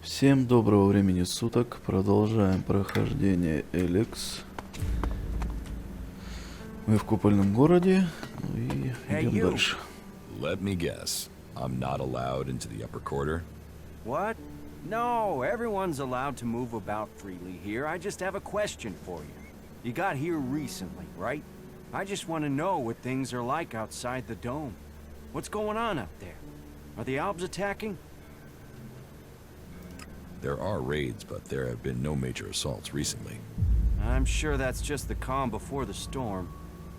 Всем доброго времени суток. Продолжаем прохождение Elex. Мы в купольном городе, ну и идем дальше. Let me guess. I'm not allowed into the upper quarter? What? No, everyone's allowed to move about freely here. I just have a question for you. You got here recently, right? I just want to know what things are like outside the dome. What's going on out there? Are the Albs attacking? There are raids, but there have been no major assaults recently. I'm sure that's just the calm before the storm.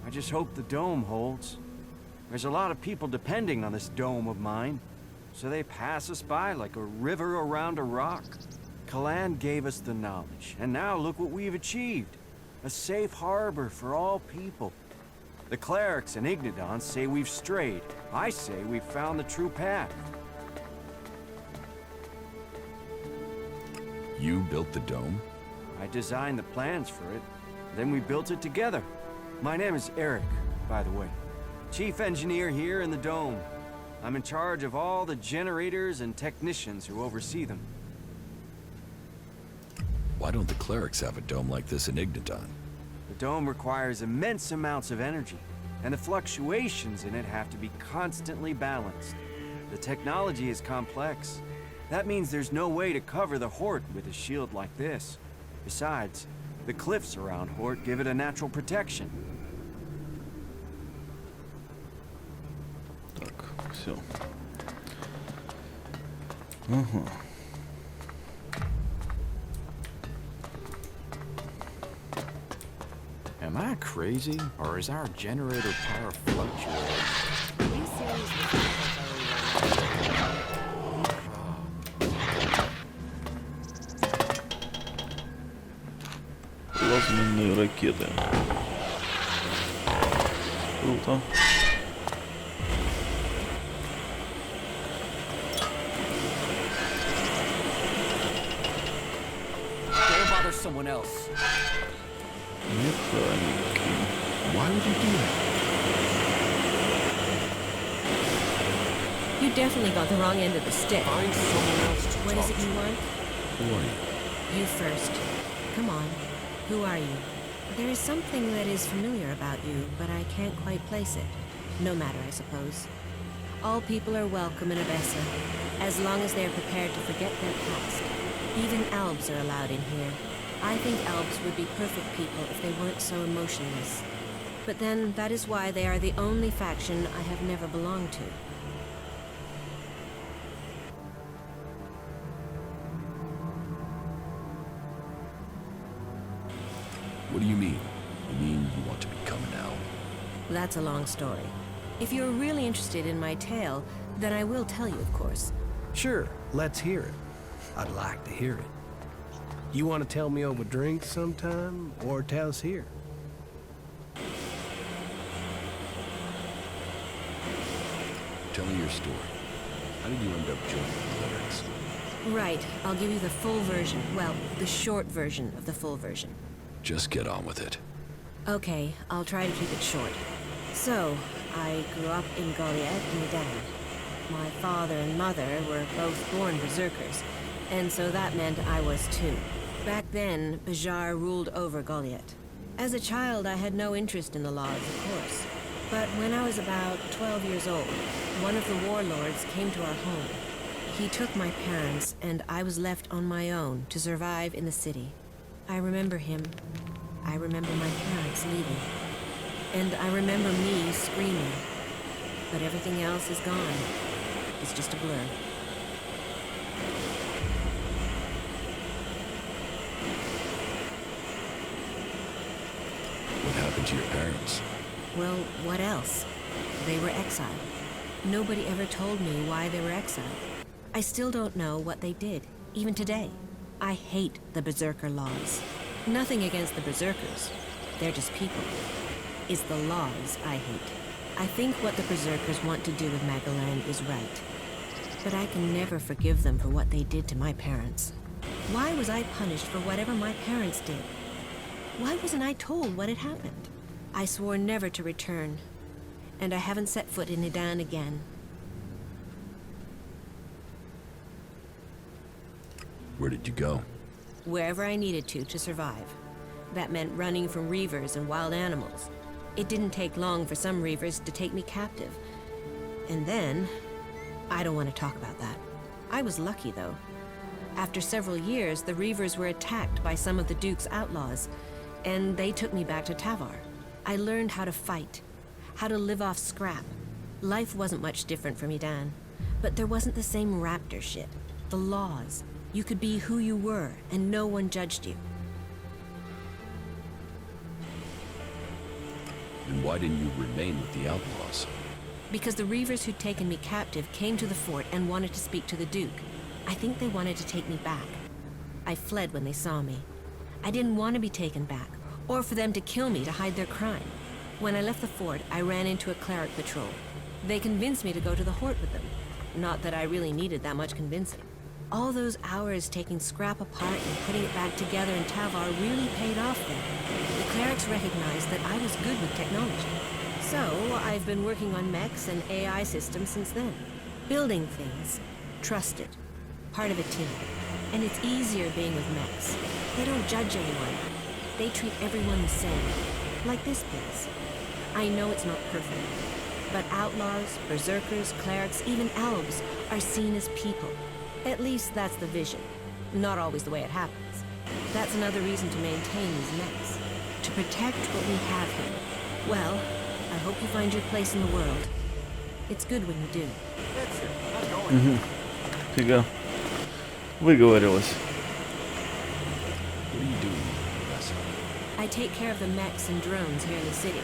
I just hope the dome holds. There's a lot of people depending on this dome of mine, so they pass us by like a river around a rock. Kalan gave us the knowledge, and now look what we've achieved. A safe harbor for all people. The clerics and Ignidons say we've strayed. I say we've found the true path. You built the dome? I designed the plans for it, then we built it together. My name is Eric, by the way. Chief engineer here in the dome. I'm in charge of all the generators and technicians who oversee them. Why don't the clerics have a dome like this in Ignidon? The dome requires immense amounts of energy, and the fluctuations in it have to be constantly balanced. The technology is complex. That means there's no way to cover the Hort with a shield like this. Besides, the cliffs around Hort give it a natural protection. Так, все. Ага. Am I crazy, or is our generator power fluctuating? Плазменные ракеты. Круто. Don't bother someone else. Механики. Why would you do that? You definitely got the wrong end of the stick. Find someone else to What talk is it you to. want? Who are you? You first. Come on. Who are you? There is something that is familiar about you, but I can't quite place it. No matter, I suppose. All people are welcome in Abessa, as long as they are prepared to forget their past. Even Albs are allowed in here. I think Albs would be perfect people if they weren't so emotionless. But then, that is why they are the only faction I have never belonged to. What do you mean? You mean you want to become an owl? That's a long story. If you're really interested in my tale, then I will tell you, of course. Sure, let's hear it. I'd like to hear it. You want to tell me over drinks sometime, or tell us here? Tell me your story. How did you end up joining the clerics? Right, I'll give you the full version. Well, the short version of the full version. Just get on with it. Okay, I'll try to keep it short. So, I grew up in Goliath, Medan. My father and mother were both born berserkers, and so that meant I was too. Back then, Bajar ruled over Goliath. As a child, I had no interest in the laws, of course. But when I was about 12 years old, one of the warlords came to our home. He took my parents, and I was left on my own to survive in the city. I remember him. I remember my parents leaving. And I remember me screaming. But everything else is gone. It's just a blur. What happened to your parents? Well, what else? They were exiled. Nobody ever told me why they were exiled. I still don't know what they did, even today. I hate the Berserker laws. Nothing against the Berserkers. They're just people. It's the laws I hate. I think what the Berserkers want to do with Magalan is right. But I can never forgive them for what they did to my parents. Why was I punished for whatever my parents did? Why wasn't I told what had happened? I swore never to return, and I haven't set foot in Idan again. Where did you go? Wherever I needed to survive. That meant running from reavers and wild animals. It didn't take long for some reavers to take me captive. And then... I don't want to talk about that. I was lucky, though. After several years, the reavers were attacked by some of the Duke's outlaws, and they took me back to Tavar. I learned how to fight, how to live off scrap. Life wasn't much different from Edan, but there wasn't the same raptor shit. The laws. You could be who you were, and no one judged you. Then why didn't you remain with the outlaws? Because the reavers who'd taken me captive came to the fort and wanted to speak to the Duke. I think they wanted to take me back. I fled when they saw me. I didn't want to be taken back, or for them to kill me to hide their crime. When I left the fort, I ran into a cleric patrol. They convinced me to go to the Hort with them. Not that I really needed that much convincing. All those hours taking scrap apart and putting it back together in Tavar really paid off then. The clerics recognized that I was good with technology. So, I've been working on mechs and AI systems since then. Building things. Trusted. Part of a team. And it's easier being with mechs. They don't judge anyone. They treat everyone the same. Like this place. I know it's not perfect. But outlaws, berserkers, clerics, even elves are seen as people. At least that's the vision. Not always the way it happens. That's another reason to maintain these mechs. To protect what we have here. Well, I hope you find your place in the world. It's good when you do. That's it. I'm going. Фига. Выговорилась. What are you doing, Professor? I take care of the mechs and drones here in the city,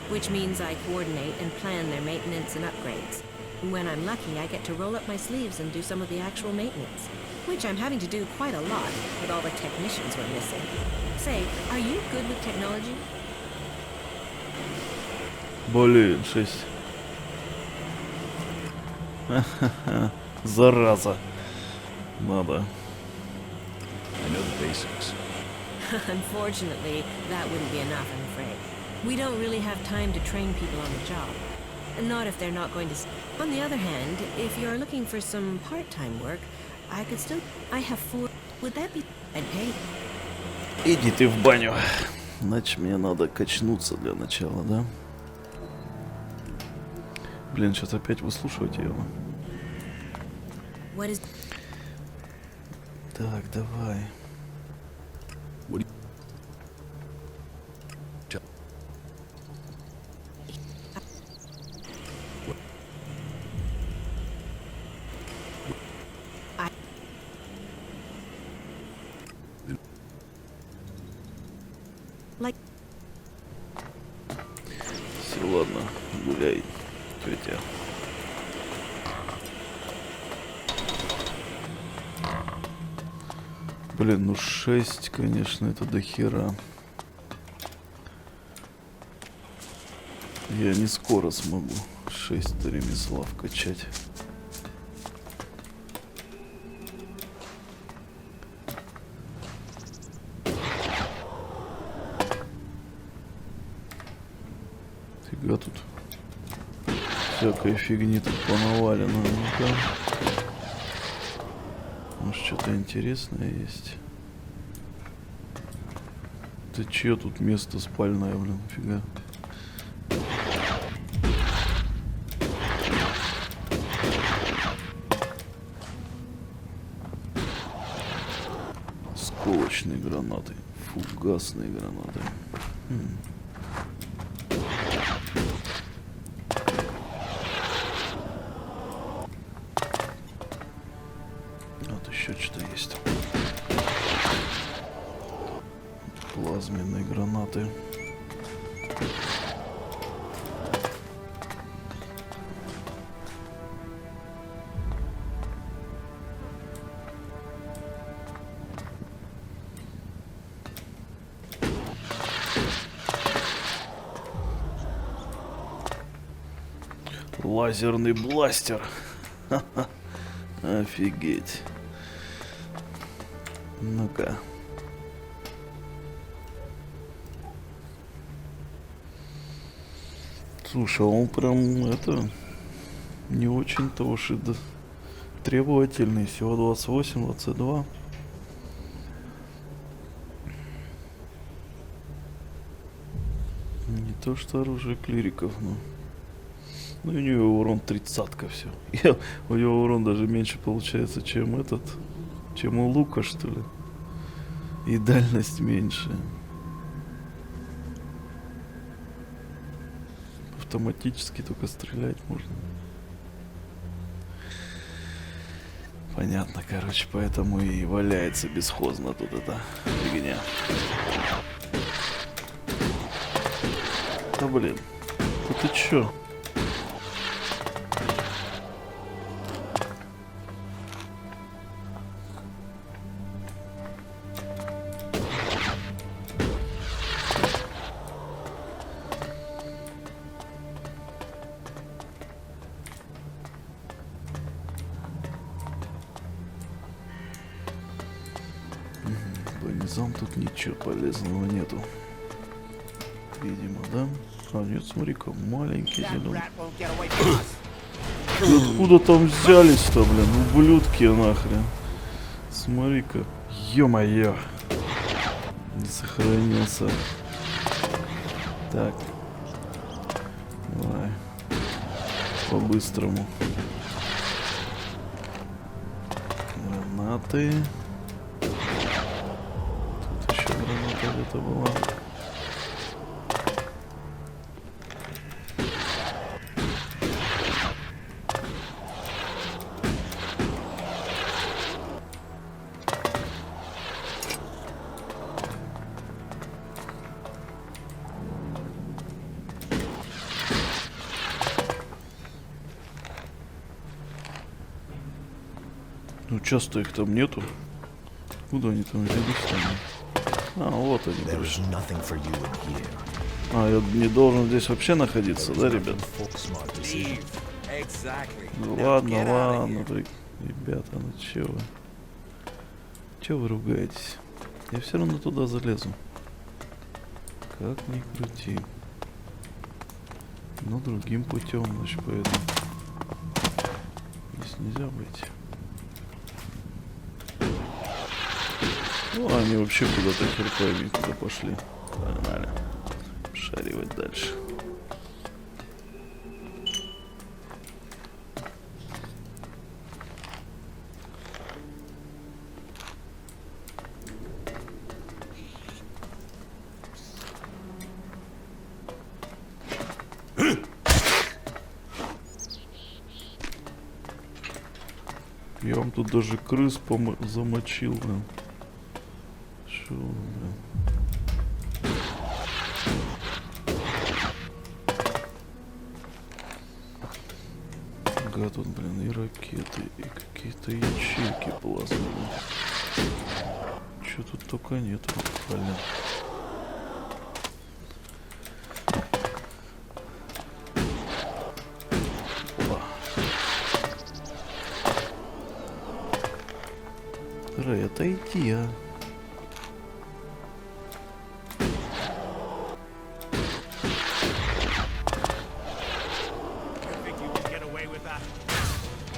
which means I coordinate and plan their maintenance and upgrades. When I'm lucky, I get to roll up my sleeves and do some of the actual maintenance, which I'm having to do quite a lot with all the technicians we're missing. Say, are you good with technology? Блин, 6. Зараза. Надо. I know the basics. Unfortunately, that wouldn't be enough, I'm afraid. We don't really have time to train people on the job. Not if they're not going to... On the other hand, if you're looking for some part-time work, I could still... I have 4... Would that be... I'd pay. Иди ты в баню. Значит, мне надо качнуться для начала, да? Блин, сейчас опять выслушивать его. What is... Так, давай. What do you... Like... Все, ладно, гуляй, тетя. Блин, ну 6, конечно, это до хера. Я не скоро смогу 6 ремесла вкачать. Фига тут. Всякой фигни тут понавалено. Ну-ка. Может, что-то интересное есть. Ты чье тут место спальное, блин, фига. Сколочные гранаты. Фугасные гранаты. Вот еще что-то есть. Плазменные гранаты. Лазерный бластер. Ха-ха. Офигеть. Ну-ка. Слушай, он прям это не очень-то уж и требовательный. Всего 28, 22. то, что оружие клириков, ну. Ну, у него урон 30-ка все. У него урон даже меньше получается, чем этот. Чем у лука, что ли. И дальность меньше. Автоматически только стрелять можно. Понятно, короче, поэтому и валяется бесхозно тут эта фигня. Да блин, да ты чё? Бронезам тут ничего полезного нету. Видимо, да? А, нет, смотри-ка, маленький зеленый. Откуда там взялись-то, блин? Ублюдки нахрен. Смотри-ка. Ё-моё. Не сохранился. Так. Давай. По-быстрому. Гранаты. Тут еще граната где-то была. Ну часто их там нету. Куда они там взялись там? А, вот они. Пришли. А, я не должен здесь вообще находиться, да, ребят? Ну ладно, ладно, ребята, ну че вы? Че вы ругаетесь? Я все равно туда залезу. Как ни крути. Но другим путем, значит, поэтому. Здесь нельзя быть. Ну, они вообще куда-то херпами куда пошли. Погнали. Шаривать дальше. Я вам тут даже крыс замочил, блин. Шо, блин. Ага, тут, блин, и ракеты, и какие-то ячейки плазменные. Чё тут только нету, блин. Рэй, отойди, а.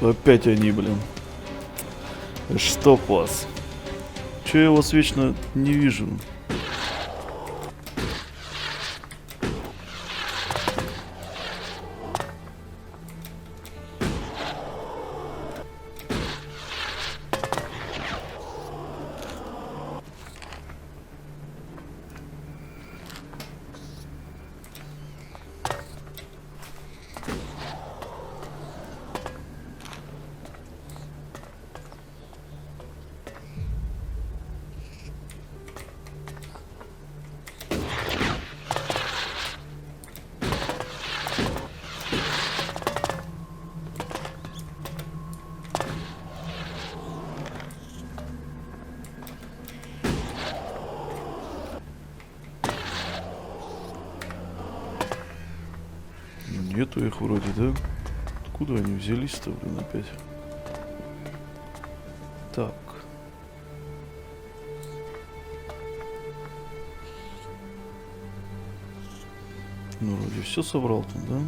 Опять они, блин. Что вас? Че я вас вечно не вижу? Нету их вроде, да? Откуда они взялись-то, блин, опять? Так. Ну, вроде все собрал тут, да?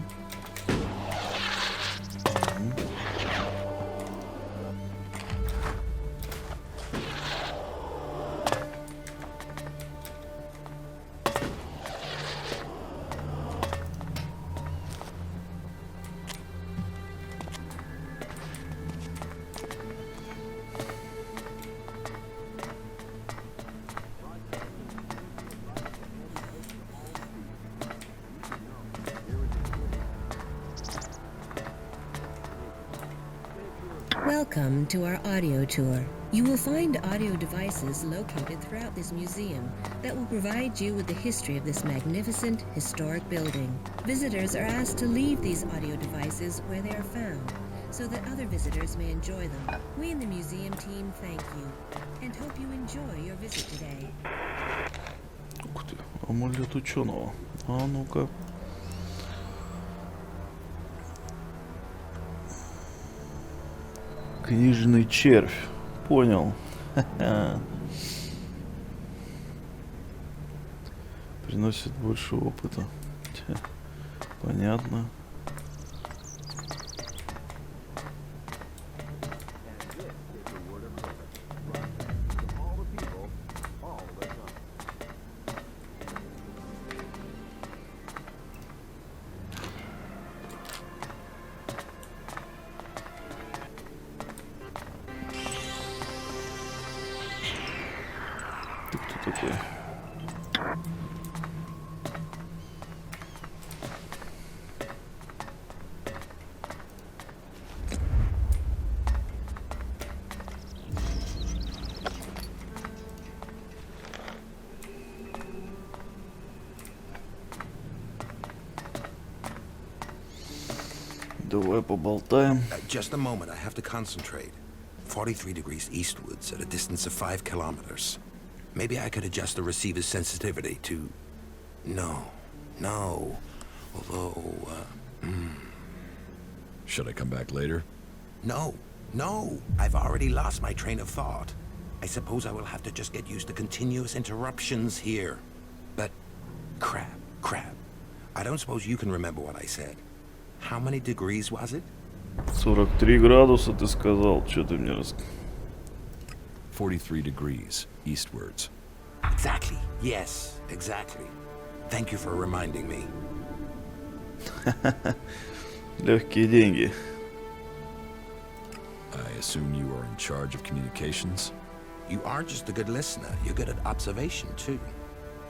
Welcome to our audio tour. You will find audio devices located throughout this museum that will provide you with the history of this magnificent historic building. Visitors are asked to leave these audio devices where they are found, so that other visitors may enjoy them. We in the museum team thank you and hope you enjoy your visit today. Ух ты, амулет ученого. А ну-ка. Книжный червь. Понял. Приносит больше опыта. Понятно. Ты кто такой? Давай поболтаем. Just a moment, I have to concentrate. 43 degrees eastwards at a distance of 5 kilometers. Maybe I could adjust the receiver's sensitivity to... No. Although, Should I come back later? No. I've already lost my train of thought. I suppose I will have to just get used to continuous interruptions here. But, crap. I don't suppose you can remember what I said. How many degrees was it? 43 градуса, ты сказал. Что ты мне рассказал? 43 degrees eastwards. Exactly. Yes, exactly. Thank you for reminding me. Легкие деньги. I assume you are in charge of communications? You aren't just a good listener, you're good at observation, too.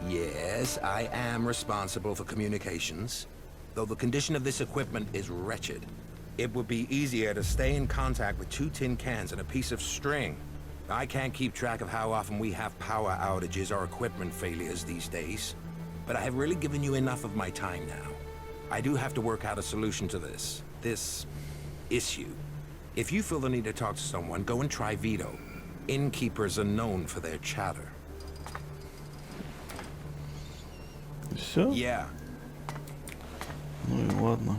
Yes, I am responsible for communications, though the condition of this equipment is wretched. It would be easier to stay in contact with 2 tin cans and a piece of string. I can't keep track of how often we have power outages or equipment failures these days, but I have really given you enough of my time now. I do have to work out a solution to this issue. If you feel the need to talk to someone, go and try Vito. Innkeepers are known for their chatter. Все? Yeah. Ну и ладно.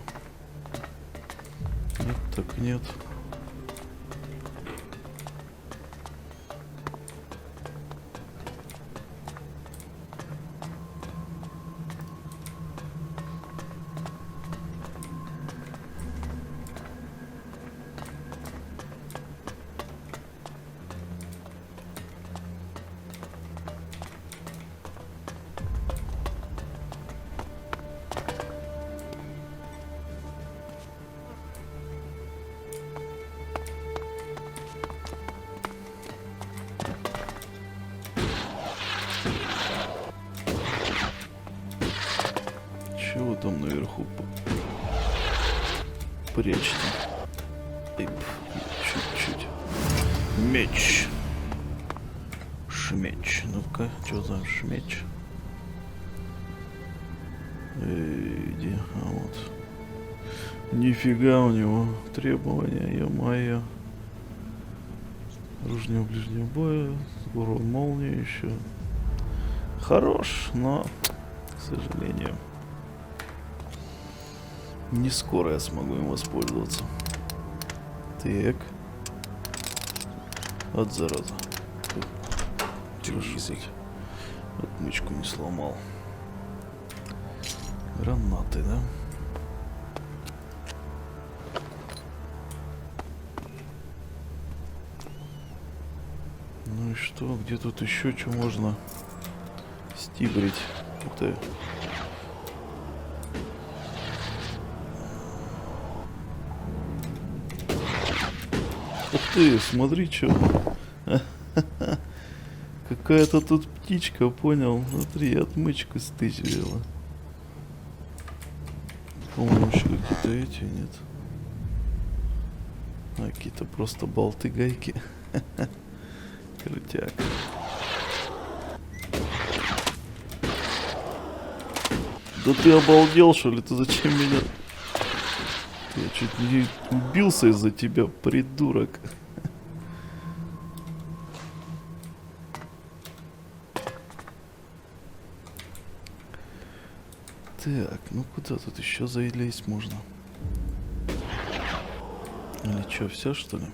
Нет, так нет. Чего там наверху прячется? Чуть-чуть. Меч. Шмеч. Ну-ка, что за шмеч? Иди, а вот. Нифига у него требования, ё-моё. Оружие ближнего боя, урон молнии еще. Хорош, но, к сожалению, не скоро я смогу им воспользоваться. Так. От зараза. Отмычку не сломал. Гранаты, да? Ну и что? Где тут еще что можно стибрить? Это... Ух ты, смотри, что. Какая-то тут птичка, понял? Смотри, отмычку стычивала. По-моему, еще какие-то эти, нет? А какие-то просто болты-гайки. Крутяк. Да ты обалдел, что ли? Ты зачем меня? Я чуть не убился из-за тебя, придурок. Так, ну куда тут еще залезть можно? Или что, все что ли?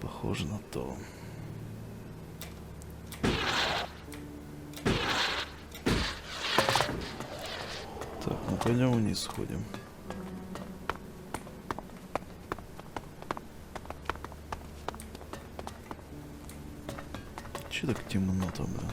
Похоже на то. Так, ну пойдем вниз сходим. Че так темно там, да?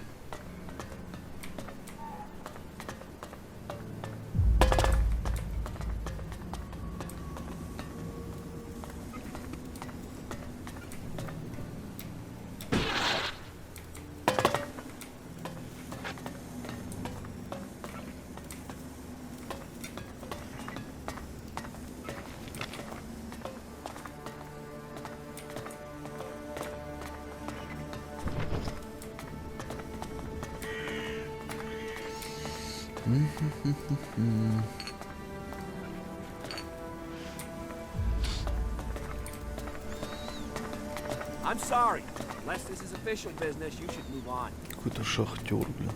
I'm sorry. Unless this is official business, you should move on. Какой-то шахтер, блин.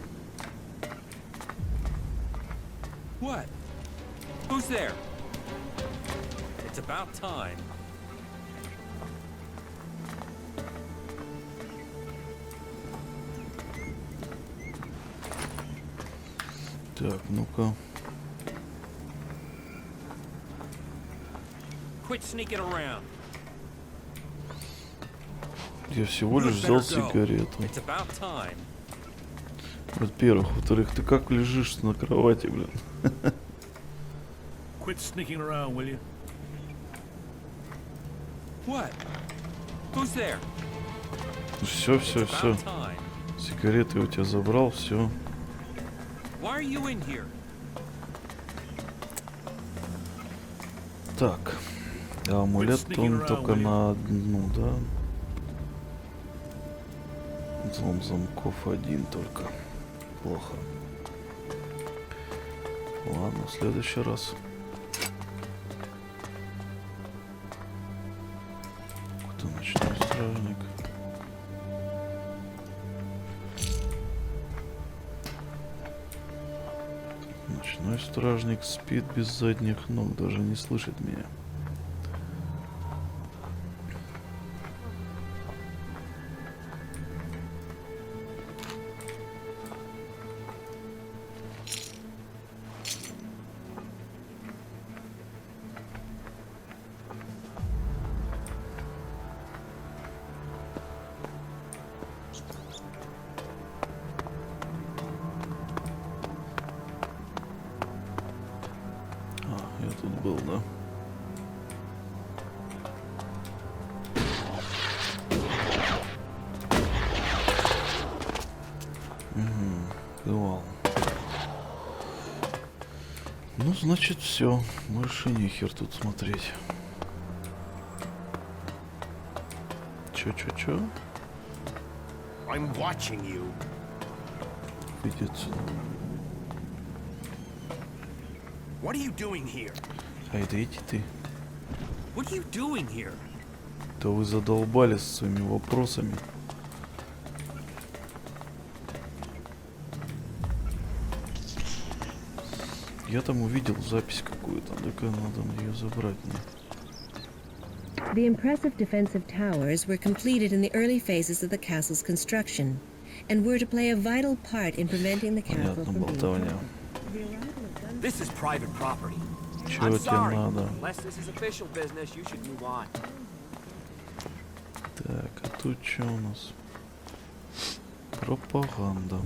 What? Who's there? It's about time. Так, ну-ка. Quit sneaking around. Я всего лишь взял сигарету. It's about time. Во-первых. Во-вторых, ты как лежишь на кровати, блин? Quit sneaking around, will you? What? Who's there? Все, все, It's все. about time. Сигареты я у тебя забрал, все. Why are you in here? Так. А амулет он только на одну, да? Взлом замков один только. Плохо. Ладно, в следующий раз. Кто ночной стражник? Ночной стражник спит без задних ног, даже не слышит меня. Я тут был, да? Бывал. Ну, значит, все. Больше нехер тут смотреть. Чё? I'm watching you. Выйди отсюда. What are you doing here? Ай, да иди ты. What are you doing here? Да вы задолбали со своими вопросами. Я там увидел запись какую-то, так надо ее забрать мне. The impressive defensive towers were completed in the early phases of the castle's construction, and were to play a vital part in preventing the castle Понятно, from being болтовня. taken. This is private property. Чего I'm тебе sorry. надо? Unless this is official business, you should move on. Так, а тут что у нас? Пропаганда.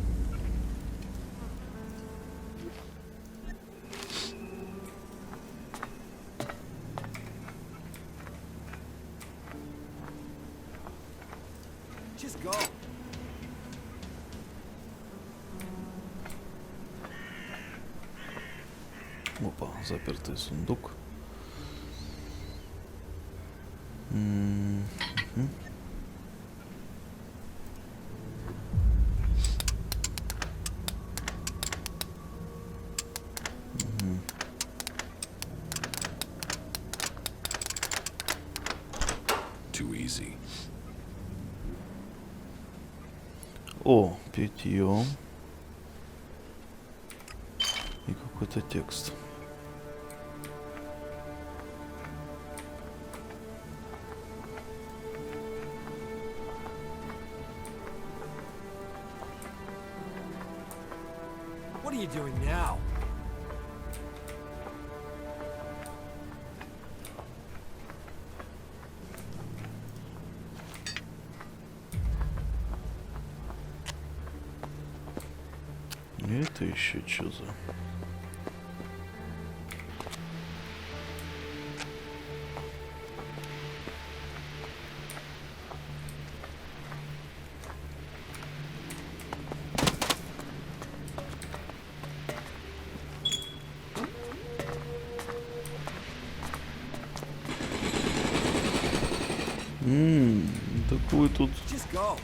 Just go. Опа, запертый сундук. Мгм. Мгм. Too easy. О, питье. И какой-то текст. What are you doing now? Это еще что за... Такой тут... Just go.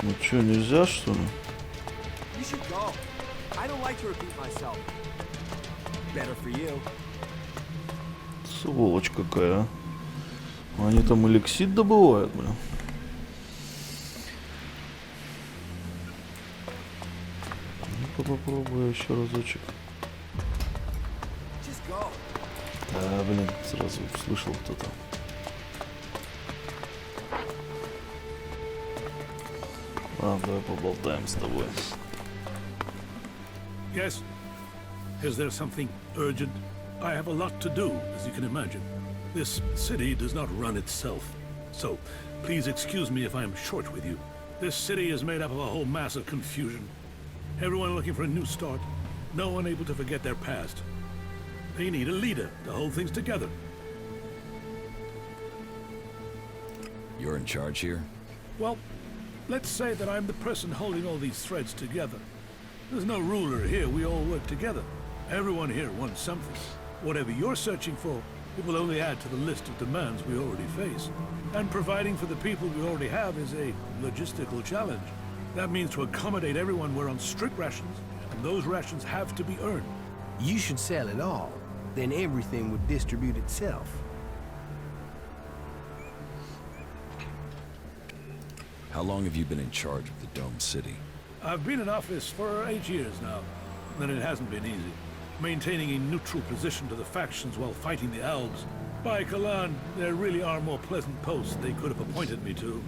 Ну что, нельзя, что ли? You should go. I don't like to repeat myself. Better for you. Сволочь какая, а. Они там эликсид добывают, блин. Ну-ка попробую еще разочек. Just go. А, блин, сразу услышал кто-то. А, давай поболтаем с тобой. Yes? Is there something urgent? I have a lot to do, as you can imagine. This city does not run itself. So, please excuse me if I am short with you. This city is made up of a whole mass of confusion. Everyone looking for a new start. No one able to forget their past. They need a leader to hold things together. You're in charge here? Well, let's say that I'm the person holding all these threads together. There's no ruler here, we all work together. Everyone here wants something. Whatever you're searching for, it will only add to the list of demands we already face. And providing for the people we already have is a logistical challenge. That means to accommodate everyone we're on strict rations, and those rations have to be earned. You should sell it all. Then everything would distribute itself. How long have you been in charge of the Dome City? I've been in office for 8 years now, and it hasn't been easy. Maintaining a neutral position to the factions while fighting the Alps. By Kalan, there really are more pleasant posts they could have appointed me to.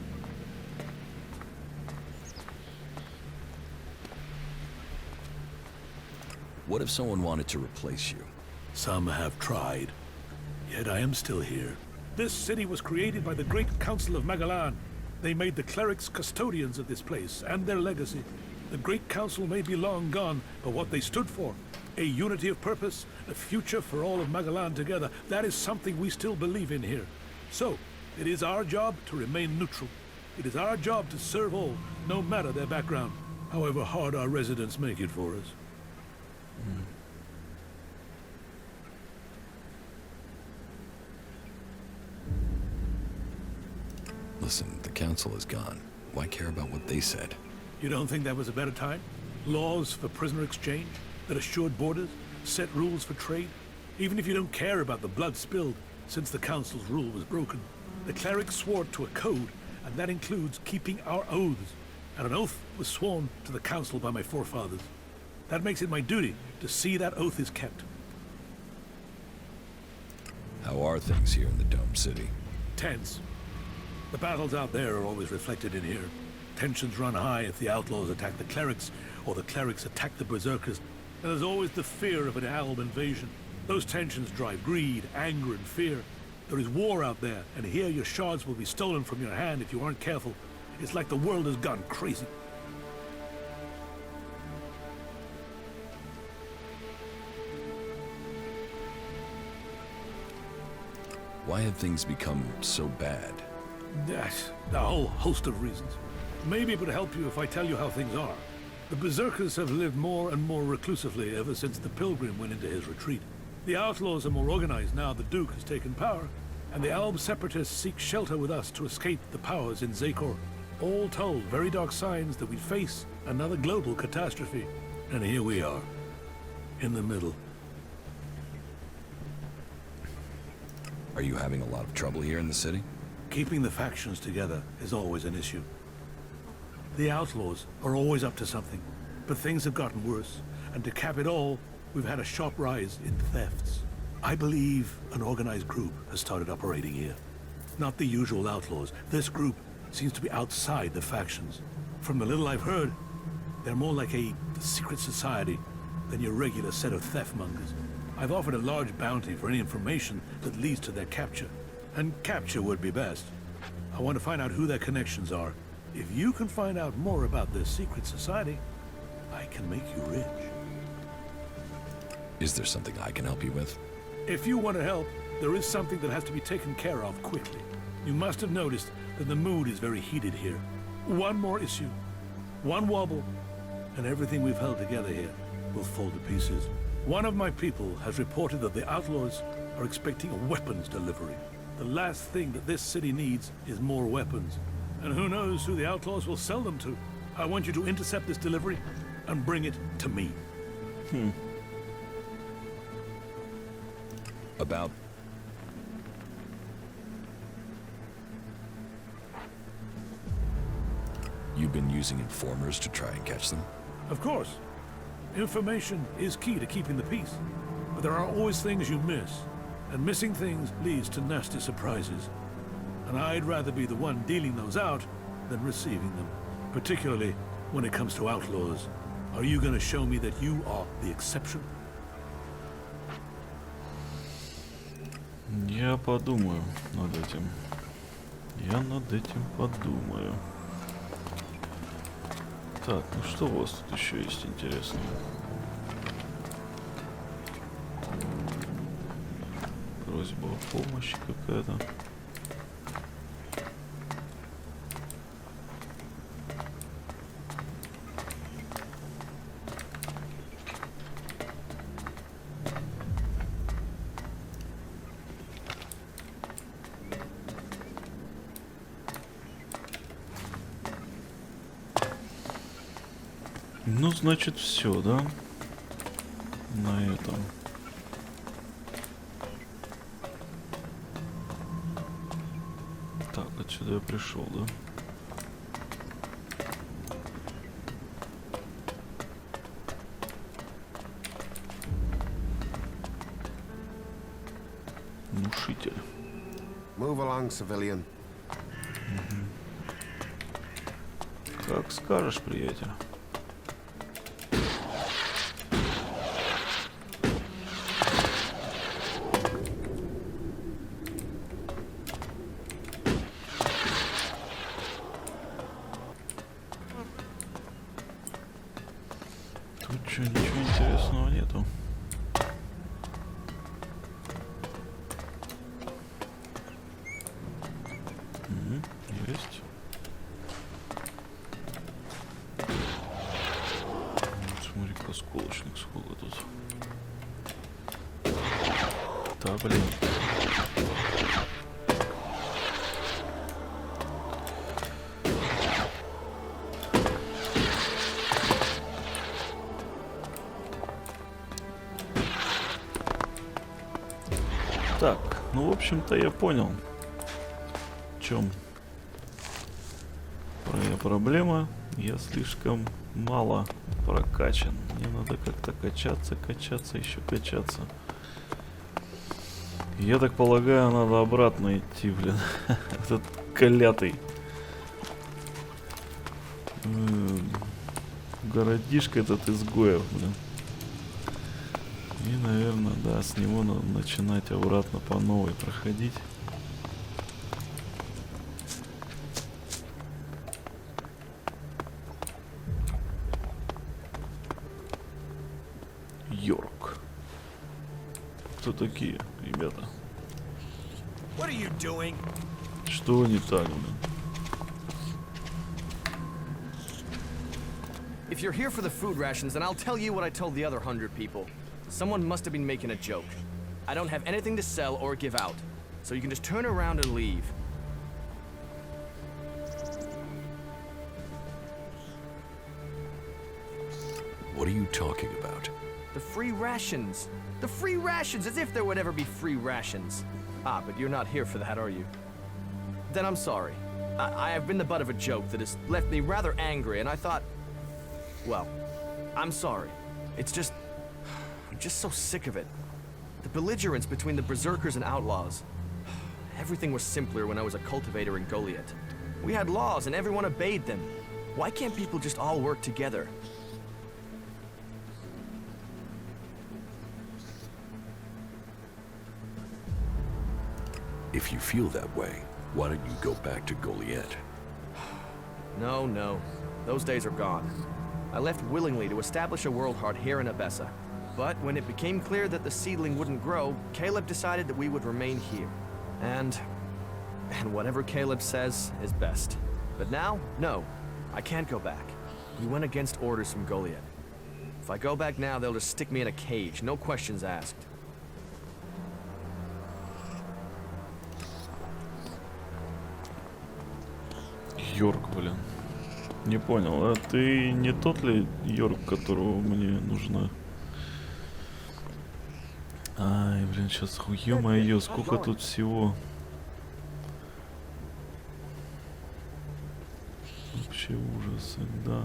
What if someone wanted to replace you? Some have tried. Yet I am still here. This city was created by the Great Council of Magalan. They made the clerics custodians of this place and their legacy. The Great Council may be long gone, but what they stood for, a unity of purpose, a future for all of Magalan together, that is something we still believe in here. So, it is our job to remain neutral. It is our job to serve all, no matter their background, however hard our residents make it for us. Listen, the council is gone. Why care about what they said? You don't think that was a better time? Laws for prisoner exchange that assured borders, set rules for trade. Even if you don't care about the blood spilled since the council's rule was broken, the clerics swore to a code, and that includes keeping our oaths. And an oath was sworn to the council by my forefathers. That makes it my duty to see that oath is kept. How are things here in the Dome City? Tense. The battles out there are always reflected in here. Tensions run high if the outlaws attack the clerics, or the clerics attack the berserkers. And there's always the fear of an Alb invasion. Those tensions drive greed, anger, and fear. There is war out there, and here your shards will be stolen from your hand if you aren't careful. It's like the world has gone crazy. Why have things become so bad? Yes, a whole host of reasons. Maybe it would help you if I tell you how things are. The berserkers have lived more and more reclusively ever since the pilgrim went into his retreat. The outlaws are more organized now the Duke has taken power, and the Alb separatists seek shelter with us to escape the powers in Zakor. All told, very dark signs that we face another global catastrophe. And here we are, in the middle. Are you having a lot of trouble here in the city? Keeping the factions together is always an issue. The outlaws are always up to something, but things have gotten worse, and to cap it all, we've had a sharp rise in thefts. I believe an organized group has started operating here. Not the usual outlaws. This group seems to be outside the factions. From the little I've heard, they're more like a secret society than your regular set of theft mongers. I've offered a large bounty for any information that leads to their capture. And capture would be best. I want to find out who their connections are. If you can find out more about this secret society, I can make you rich. Is there something I can help you with? If you want to help, there is something that has to be taken care of quickly. You must have noticed that the mood is very heated here. One more issue, one wobble, and everything we've held together here will fall to pieces. One of my people has reported that the outlaws are expecting a weapons delivery. The last thing that this city needs is more weapons. And who knows who the outlaws will sell them to. I want you to intercept this delivery and bring it to me. About... You've been using informers to try and catch them? Of course. Information is key to keeping the peace. But there are always things you miss. And missing things leads to nasty surprises. And I'd rather be the one dealing those out than receiving them. Particularly when it comes to outlaws. Are you going to show me that you are the exception? Я подумаю над этим. Я над этим подумаю. Так, ну что у вас тут еще есть интересного? Просьба о помощи какая-то. Ну, значит, все, да? На этом. Так, отсюда я пришел, да? Внушитель. Move along, civilian. Как скажешь, приятель. Тут что, ничего интересного нету. Есть. Вот, смотри-ка, осколочник сколько тут. Да, блин. Так, ну, в общем-то, я понял, в чем моя проблема. Я слишком мало прокачан. Мне надо как-то качаться, еще качаться. Я так полагаю, надо обратно идти, блин. Этот клятый городишко этот изгоев, блин. И, наверное, да, с него надо начинать обратно по новой проходить. Йорк. Кто такие, ребята? What are you doing? Что не так, блин? If you're here for the food rations, then I'll tell you what I told the other 100 people. Someone must have been making a joke. I don't have anything to sell or give out. so you can just turn around and leave. What are you talking about? The free rations. The free rations, as if there would ever be free rations. Ah, but you're not here for that, are you? Then I'm sorry. I have been the butt of a joke that has left me rather angry, and I thought... Well, I'm sorry. It's just... I'm just so sick of it. The belligerence between the berserkers and outlaws. Everything was simpler when I was a cultivator in Goliath. We had laws and everyone obeyed them. Why can't people just all work together? If you feel that way, why don't you go back to Goliath? No. Those days are gone. I left willingly to establish a world heart here in Abessa. But when it became clear that the seedling wouldn't grow, Caleb decided that we would remain here. And whatever Caleb says is best. But now, no. I can't go back. We went against orders from Goliath. If I go back now, they'll just stick me in a cage, no questions asked. Йорк, блин. Не понял, а ты не тот ли Йорк, которого мне нужно? Ай, блин, сейчас ё-моё, сколько тут всего. Вообще ужасы, да.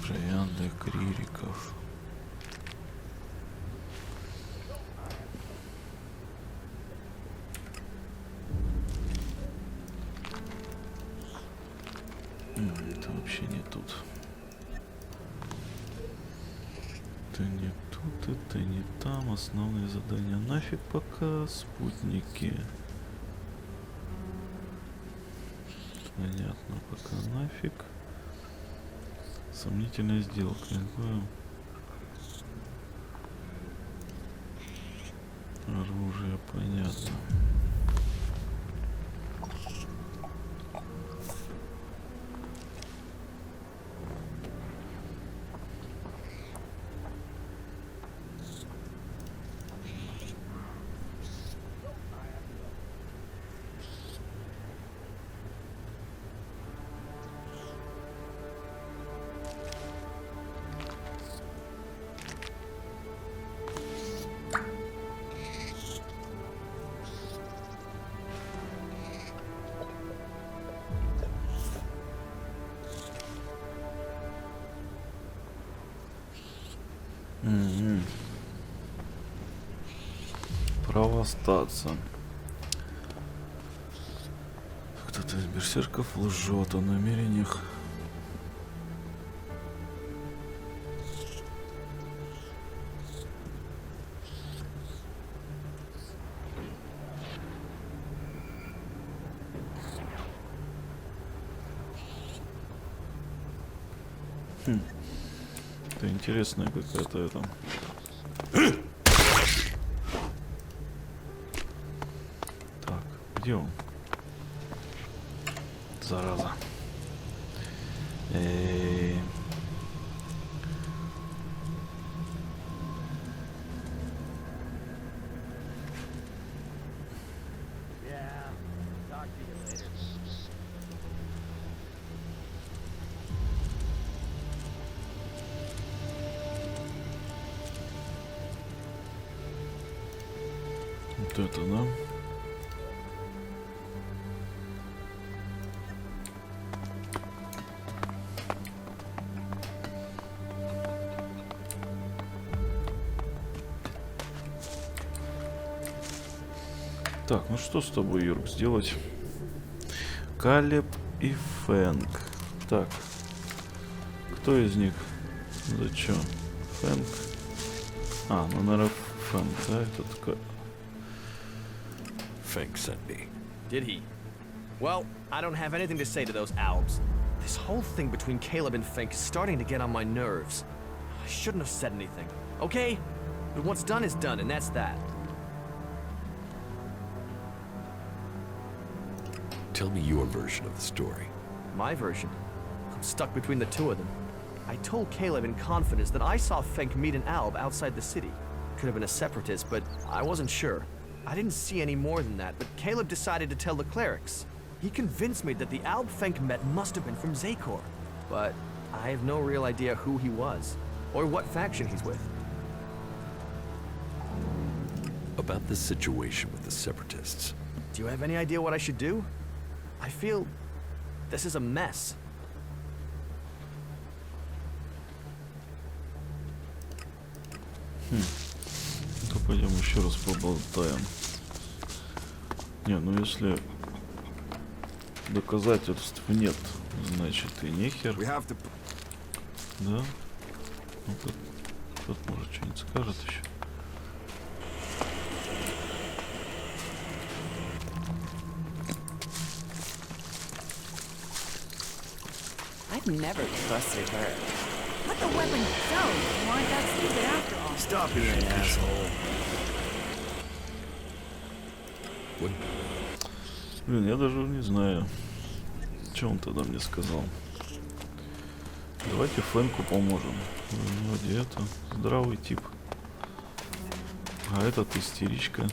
Провианты клириков. Это вообще не тут. Это не тут, это не там. Основные задания. Нафиг пока спутники. Понятно, пока нафиг. Сомнительная сделка. Оружие, понятно. Право остаться. Кто-то из берсерков лжет о намерениях. Это интересная какая-то это. Так, где он? Зараза. Вот это, да? Так, ну что с тобой, Юрк, сделать? Калеб и Фэнк. Так. Кто из них? За чё? Фэнк? А, ну, наверное, Фэнк, да? Этот... Fink sent me. Did he? Well, I don't have anything to say to those Albs. This whole thing between Caleb and Fink is starting to get on my nerves. I shouldn't have said anything. Okay? But what's done is done, and that's that. Tell me your version of the story. My version? I'm stuck between the two of them. I told Caleb in confidence that I saw Fenk meet an Alb outside the city. Could have been a separatist, but I wasn't sure. I didn't see any more than that, but Caleb decided to tell the clerics. He convinced me that the Alb Fenk met must have been from Zakor. But I have no real idea who he was, or what faction he's with. About the situation with the separatists. Do you have any idea what I should do? I feel this is a mess. То пойдем еще раз поболтаем. Не, ну если доказательств нет, значит и нехер. Да? Ну тут может что-нибудь скажет еще. I've never trusted her. Let the weapon go. You want that stupid after all. Stop being an asshole. Блин, я даже не знаю, что он тогда мне сказал. Давайте Фэнку поможем. Вроде это здравый тип. А этот истеричка.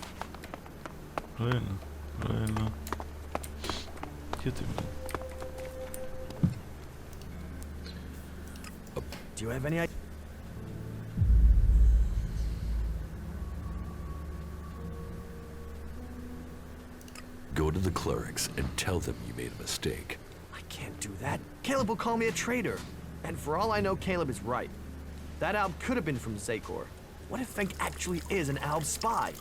Правильно, правильно. Где ты, блин? Do you have any idea? Go to the clerics and tell them you made a mistake. I can't do that. Caleb will call me a traitor. And for all I know, Caleb is right. That Alb could have been from Zakor. What if Fenk actually is an Alb spy?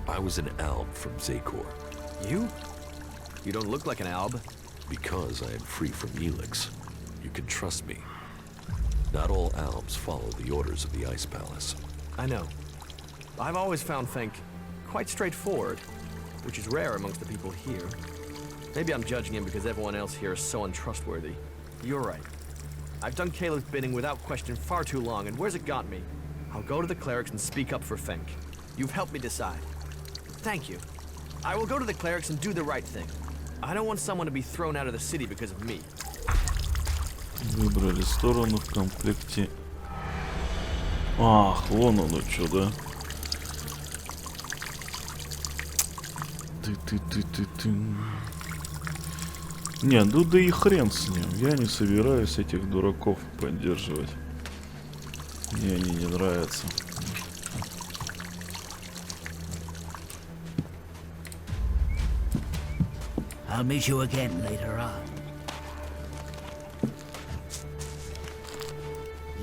I was an Alb from Zakor. You? You don't look like an Alb. Because I am free from Elex. You can trust me. Not all Albs follow the orders of the Ice Palace. I know. I've always found Fenk quite straightforward, which is rare amongst the people here. Maybe I'm judging him because everyone else here is so untrustworthy. You're right. I've done Caleb's bidding without question far too long, and where's it got me? I'll go to the clerics and speak up for Fenk. You've helped me decide. Thank you. I will go to the clerics and do the right thing. I don't want someone to be thrown out of the city because of me. Выбрали сторону в комплекте. Ах, вон оно что, да? Ты. Не, ну да и хрен с ним. Я не собираюсь этих дураков поддерживать. Мне они не нравятся. I'll meet you again later on.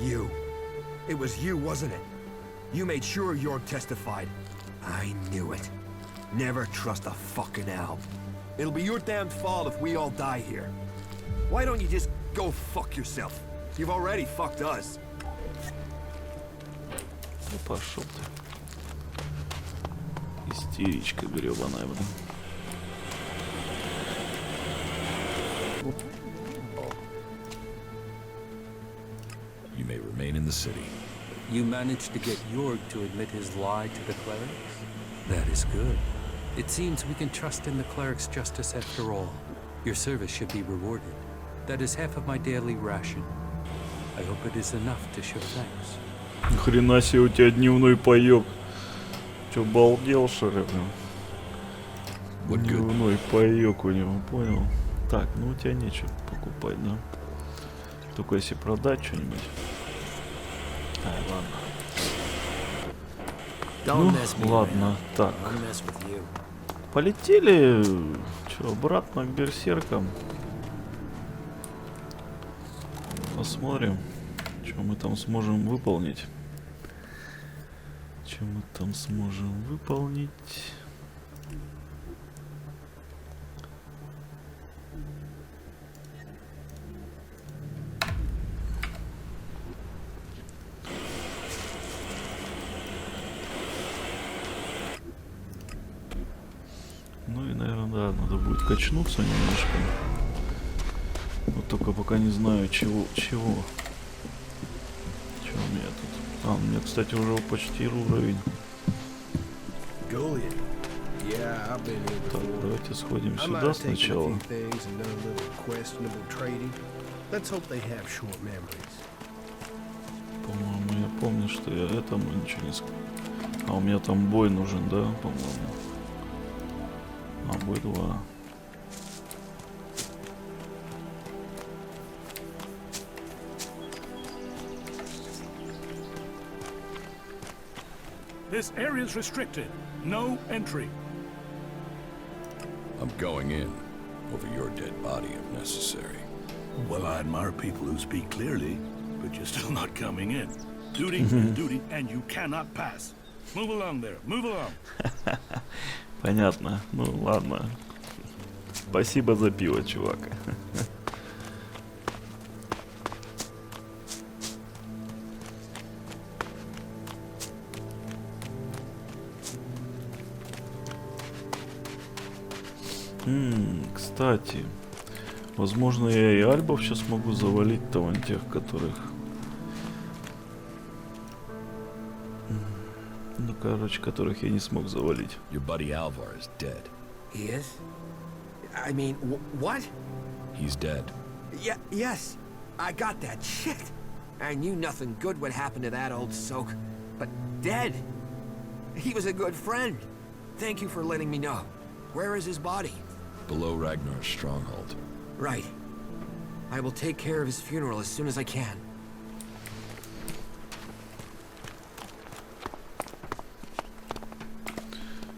You. It was you, wasn't it? You made sure York testified. I knew it. Never trust a fucking Alb. It'll be your damned fault if we all die here. Why don't you just go fuck yourself? You've already fucked us. Ну пошел ты. Истеричка гребаная, блин. You may remain in the city. You managed to get Jorg to admit his lie to the clerics? That is good. It seems we can trust in the cleric's justice after all. Your service should be rewarded. That is half of my daily ration. I hope it is enough to show thanks. Ни хрена себе у тебя дневной паёк. Чё, балдел, что ли, блин? Дневной паёк у него, понял? Так, ну у тебя нечего покупать, да? Только если продать что-нибудь. Ладно. Ну, ладно, так. Полетели, чё, обратно к берсеркам. Посмотрим, что мы там сможем выполнить. Что мы там сможем выполнить. Ну и, наверное, да, надо будет качнуться немножко. Вот только пока не знаю, чего. Чего у меня тут? А, у меня, кстати, уже почти уровень. Так, давайте сходим сюда сначала. По-моему, я помню, что я этому ничего не сказал. А у меня там бой нужен, да, по-моему. А, бой 2. This area is restricted. No entry. I'm going in. Over your dead body if necessary. Well, I admire people who speak clearly, but you're still not coming in. Duty is duty, and you cannot pass. Move along there. Move along. Понятно. Ну ладно. Спасибо за пиво, чувак. Кстати, возможно, я и альбов сейчас могу завалить-то вон тех, которых... Ну, короче, которых я не смог завалить. Your buddy Alvar is dead. He is? I mean, what? He's dead. Yes, I got that. Shit. I knew nothing good would happen to that old soak. But dead? He was a good friend. Thank you for letting me know. Where is his body? Below Ragnar's stronghold. Right. I will take care of his funeral as soon as I can.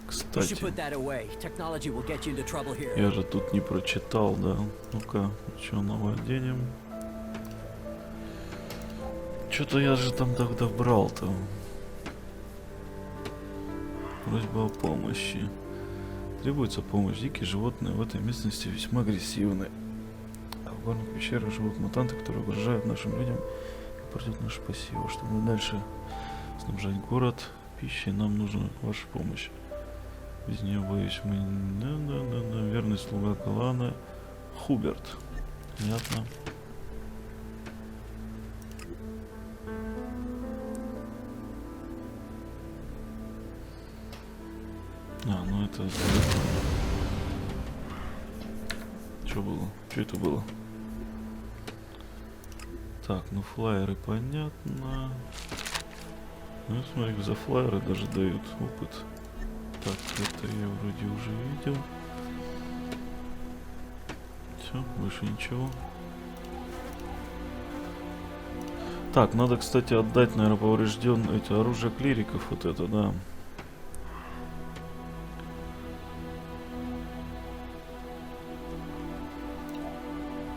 Кстати, я же тут не прочитал, да? Ну-ка, что наводением? Что-то я же там тогда брал-то. Просьба о помощи. Требуется помощь. Дикие животные в этой местности весьма агрессивны. А в горных пещерах живут мутанты, которые угрожают нашим людям и портят нашу пассиву. Чтобы дальше снабжать город пищей, нам нужна ваша помощь. Без нее, боюсь, мы... Верный слуга клана Хуберт. Понятно. А, ну это... Что было? Что это было? Так, ну флайеры понятно. Ну смотри, за флайеры даже дают опыт. Так, это я вроде уже видел. Все, больше ничего. Так, надо, кстати, отдать, наверное, поврежденное это оружие клириков, вот это, да.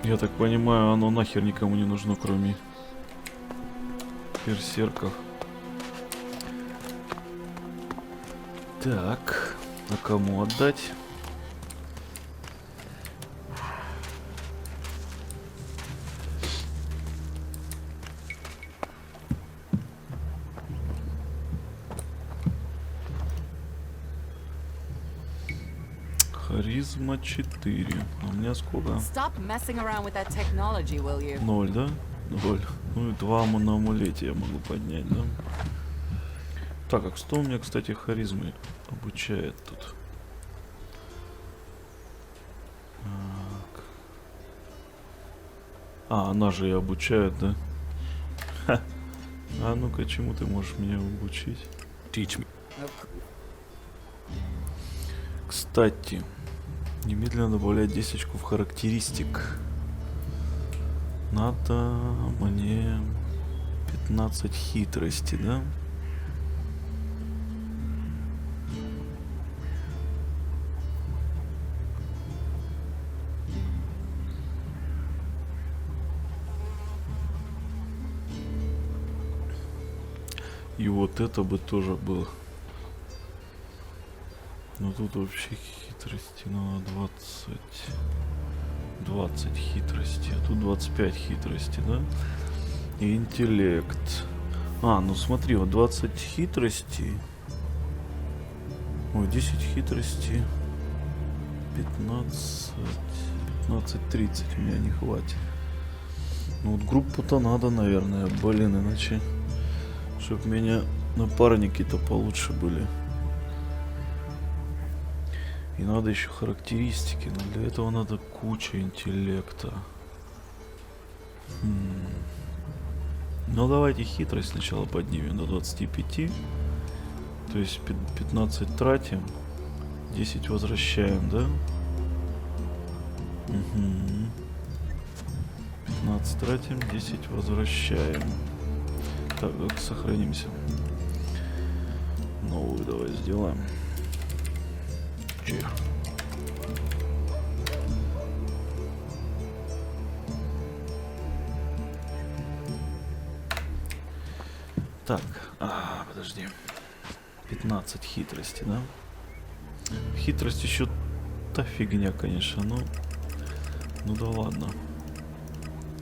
Я так понимаю, оно нахер никому не нужно, кроме берсерков. Так, а кому отдать? Харизма 4. А у меня сколько? 0, да? 0. Ну и 2 на амулете я могу поднять, да? Так, а кто у меня, кстати, харизмы обучает тут? Так. А, она же и обучает, да? Ха. А ну-ка, чему ты можешь меня обучить? Teach me. Кстати, немедленно добавлять 10 очков характеристик. Надо мне 15 хитрости, да? И вот это бы тоже было. Но тут вообще хитрости надо 20 хитрости, а тут 25 хитрости, да? И интеллект. А, ну смотри, вот 20 хитрости. Ой, 10 хитрости. 15... 15-30 у меня не хватит. Ну вот группу-то надо, наверное, блин, иначе... Чтоб меня напарники-то получше были. И надо еще характеристики, но для этого надо куча интеллекта. Ну давайте хитрость сначала поднимем до 25. То есть 15 тратим, 10 возвращаем, да? Угу. 15 тратим, 10 возвращаем. Так, сохранимся. Новую давай сделаем. Чех. Так, подожди. 15 хитрости, да? Хитрость еще та фигня, конечно, но... Ну да ладно.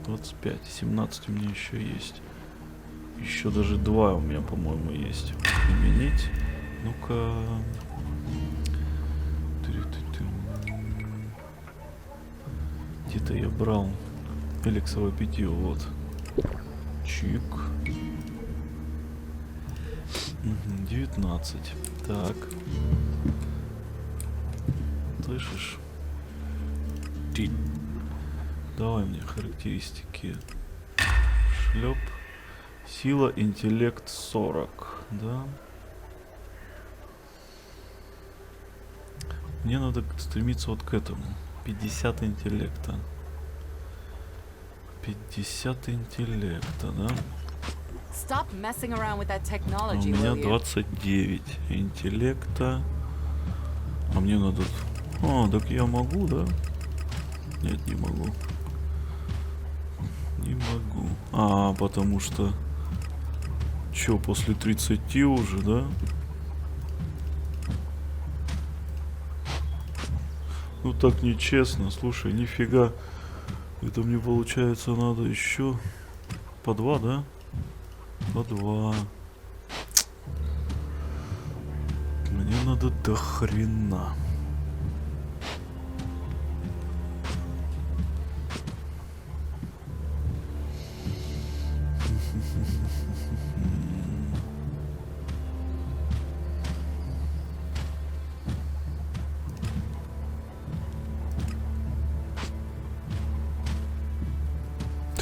25, 17 у меня еще есть. Еще даже 2 у меня, по-моему, есть. Применить. Ну-ка... Где-то я брал элексовое питье, вот. Чик. 19. Так. Слышишь? Давай мне характеристики. Шлеп. Сила, интеллект 40. Да. Мне надо стремиться вот к этому. 50 интеллекта. 50 интеллекта, да? Stop messing around with that А у technology, меня will you? 29 интеллекта. А мне надо... А, так я могу, да? Нет, не могу. Не могу. А, потому что... Чё, после 30 уже, да? Ну так нечестно. Слушай, нифига. Это мне получается надо еще... По 2, да? По 2. Мне надо до хрена.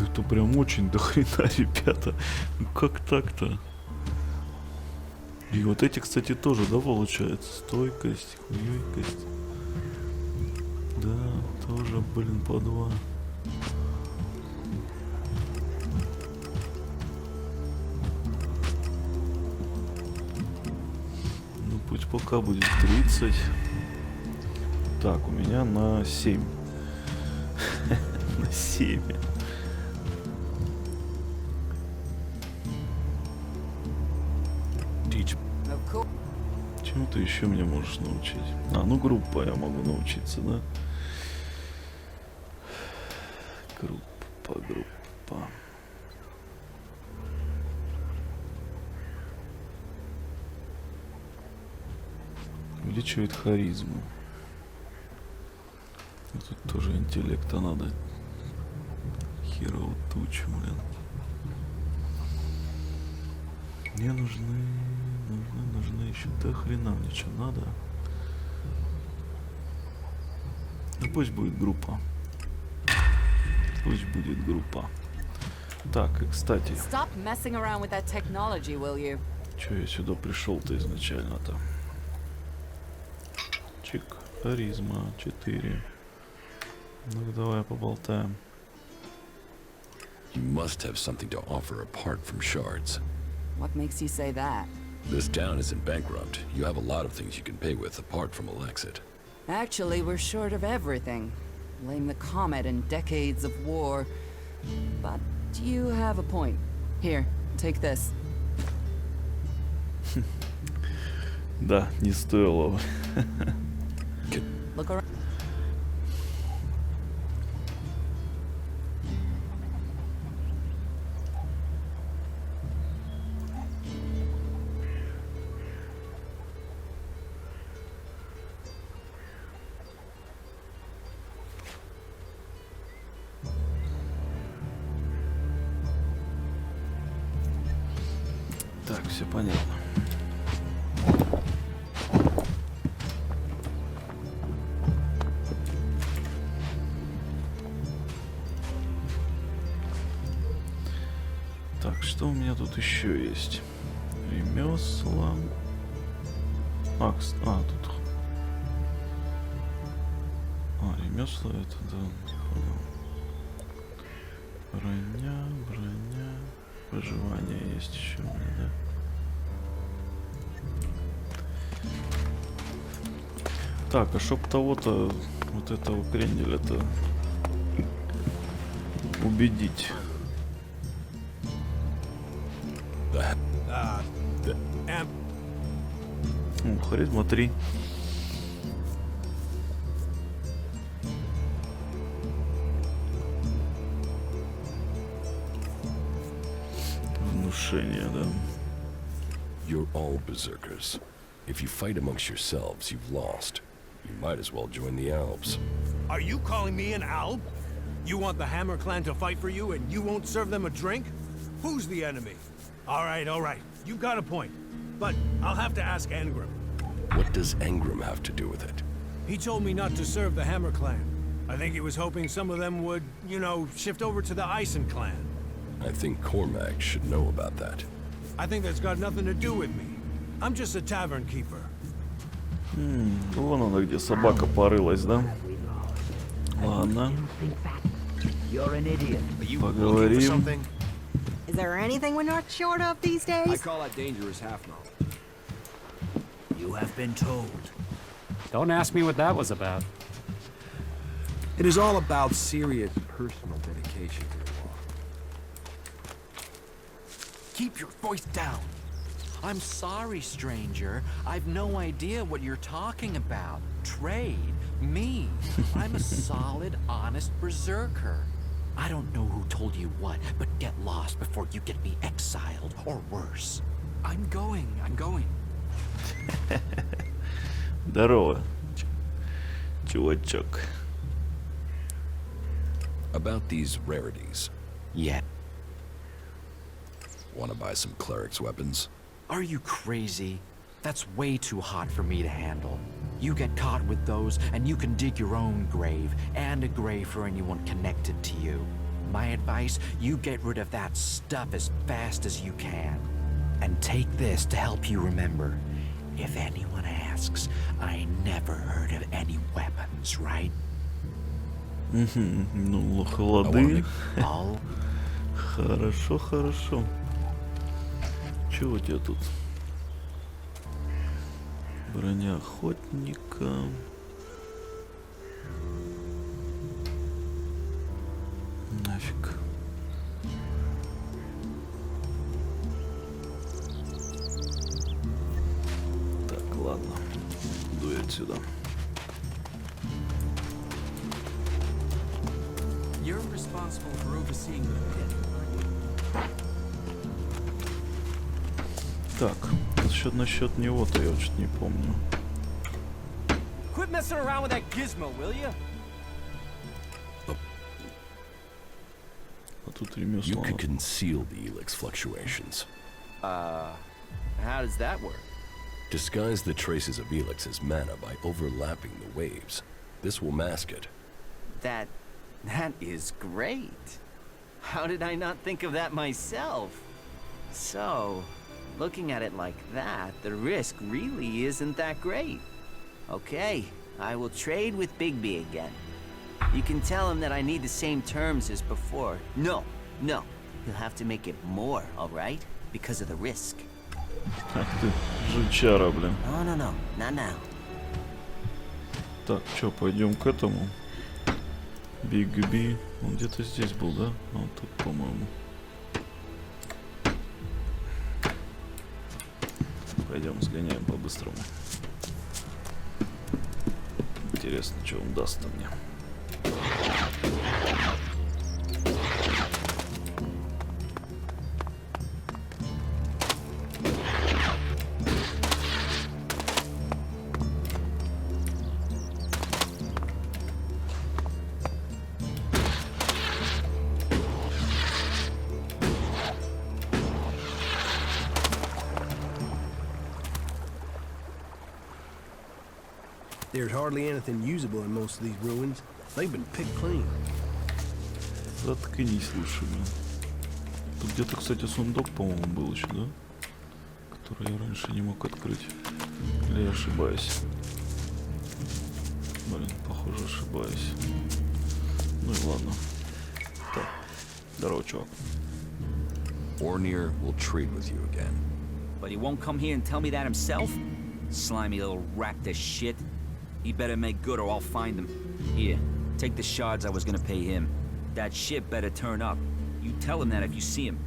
Это прям очень до хрена, ребята. Ну как так-то? И вот эти, кстати, тоже, да, получается? Стойкость, хуёйкость. Да, тоже, блин, по 2. Ну пусть пока будет 30. Так, у меня на 7. На 7. Чему ты еще меня можешь научить? А, ну группа я могу научиться, да? Группа. Увеличивает харизму. И тут тоже интеллекта надо. Херово тучу, блин. Мне нужны еще до хрена мне что надо. Ну пусть будет группа. Пусть будет группа. Так, и кстати. Stop messing around with that technology, will you? Че я сюда пришел-то изначально-то? Чик, харизма 4. Ну давай поболтаем. You must have something to offer apart from shards. What makes you say that? This town isn't bankrupt. You have a lot of things you can pay with apart from Alexit. Actually, we're short of everything. Blame the comet and decades of war. But you have a point. Here, take this. Да, не стоило. Look around. все понятно. Так, что у меня тут еще есть? Ремесла. Тут. Ремесла это, да, понял. Броня. Выживание есть еще у меня, да? Так, а чтоб того-то, вот этого кренделя-то убедить. Харизма 3. Внушение, да. You're all berserkers. If you fight amongst yourselves, you've lost. You might as well join the Alps. Are you calling me an Alb? You want the Hammer Clan to fight for you and you won't serve them a drink? Who's the enemy? All right. You've got a point. But I'll have to ask Angrim. What does Angrim have to do with it? He told me not to serve the Hammer Clan. I think he was hoping some of them would, shift over to the Ison Clan. I think Cormac should know about that. I think that's got nothing to do with me. I'm just a tavern keeper. Вон она где собака порылась, да? Ладно. Поговорим. Is there anything we're not short of these days? I call that dangerous half-knowledge. You have been told. Don't ask me what that was about. It is all about serious personal dedication to the law. Keep your voice down. I'm sorry, stranger. I've no idea what you're talking about. Trade? Me? I'm a solid, honest berserker. I don't know who told you what, but get lost before you get me exiled, or worse. I'm going. Здорово, чувачок. About these rarities. Yeah. Want to buy some cleric's weapons? Are you crazy? That's way too hot for me to handle. You get caught with those, and you can dig your own grave, and a grave for anyone connected to you. My advice, you get rid of that stuff as fast as you can. And take this to help you remember. If anyone asks, I never heard of any weapons, right? Ну, холоды. Хорошо. Чего у тебя тут? Броня охотника. Нафиг. Так, ладно. Дуй отсюда. You're responsible for overseeing the pit, aren't you? Так, насчет него-то я что-то не помню. Quit messing around with that gizmo, will you? А тут ремесло. You could conceal the Elex fluctuations. How does that work? Disguise the traces of Elix's mana by overlapping the waves. This will mask it. That is great. How did I not think of that myself? So, looking at it like that, the risk really isn't that great. Okay, I will trade with Bigby again. You can tell him that I need the same terms as before. No. He'll have to make it more, alright? Because of the risk. Ах ты, жучара, блин. No, not now. Так, чё, пойдем к этому? Бигби. Он где-то здесь был, да? Он тут, по-моему. Пойдем сгоняем по-быстрому. Интересно, что он даст-то мне. There's hardly anything usable in most of these ruins. They've been picked clean. Заткнись лучше, блин. Тут где-то, кстати, сундук, по-моему, был еще, да? Который я раньше не мог открыть. Или я ошибаюсь? Блин, похоже, ошибаюсь. Ну и ладно. Так, здорово, чувак. Ornir will trade with you again. But he won't come here and tell me that himself? Slimy little rat to shit. He better make good or I'll find him. Here, take the shards I was gonna pay him. That shit better turn up. You tell him that if you see him.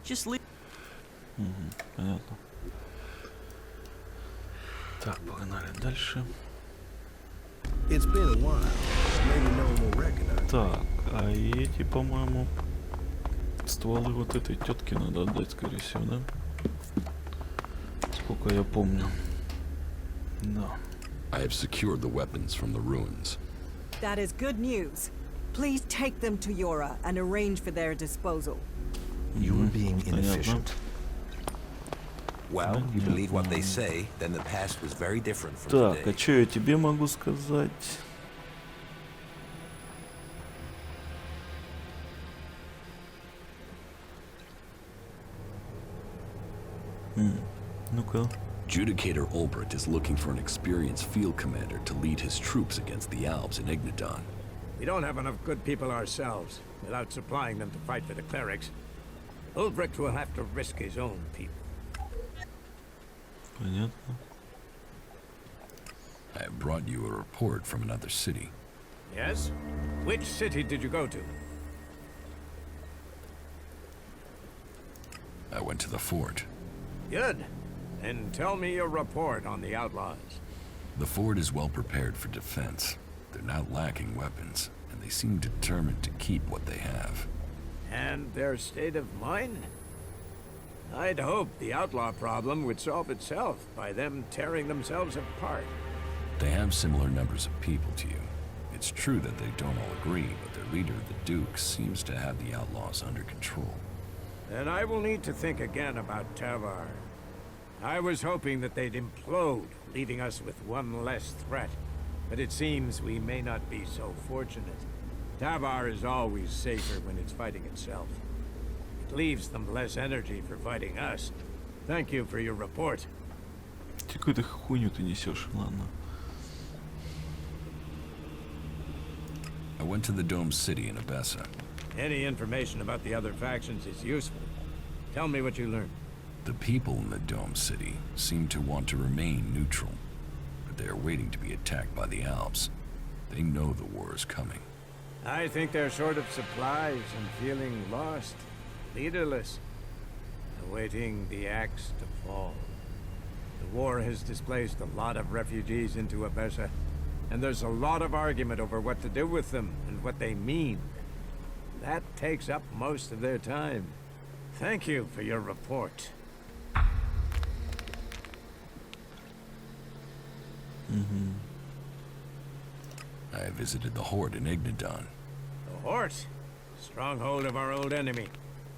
Just leave. Понятно. Так, погнали дальше. It's been a while. Maybe no one will recognize. Так, а эти, по-моему, стволы вот этой тетки надо отдать, скорее всего, да? Сколько я помню. Да. I have secured the weapons from the ruins. That is good news. Please take them to Yora and arrange for their disposal. You were being inefficient. Well, you believe what they say, then the past was very different from Так, today. а что я тебе могу сказать? Ну-ка. Judicator Ulbrit is looking for an experienced field commander to lead his troops against the Alps in Ignadon. We don't have enough good people ourselves, without supplying them to fight for the clerics. Ulbricht will have to risk his own people. Понятно. I have brought you a report from another city. Yes? Which city did you go to? I went to the fort. Good. Then tell me your report on the outlaws. The fort is well prepared for defense. They're not lacking weapons, and they seem determined to keep what they have. And their state of mind? I'd hope the outlaw problem would solve itself by them tearing themselves apart. They have similar numbers of people to you. It's true that they don't all agree, but their leader, the Duke, seems to have the outlaws under control. Then I will need to think again about Tavar. I was hoping that they'd implode, leaving us with one less threat. But it seems we may not be so fortunate. Tavar is always safer when it's fighting itself. It leaves them less energy for fighting us. Thank you for your report. Какую-то хуйню ты несешь, ладно. I went to the Dome City in Abessa. Any information about the other factions is useful. Tell me what you learned. The people in the Dome City seem to want to remain neutral, but they are waiting to be attacked by the Alps. They know the war is coming. I think they're short of supplies and feeling lost, leaderless, awaiting the axe to fall. The war has displaced a lot of refugees into Abessa, and there's a lot of argument over what to do with them and what they mean. That takes up most of their time. Thank you for your report. I visited the Horde in Ignadon. The Horde? Stronghold of our old enemy.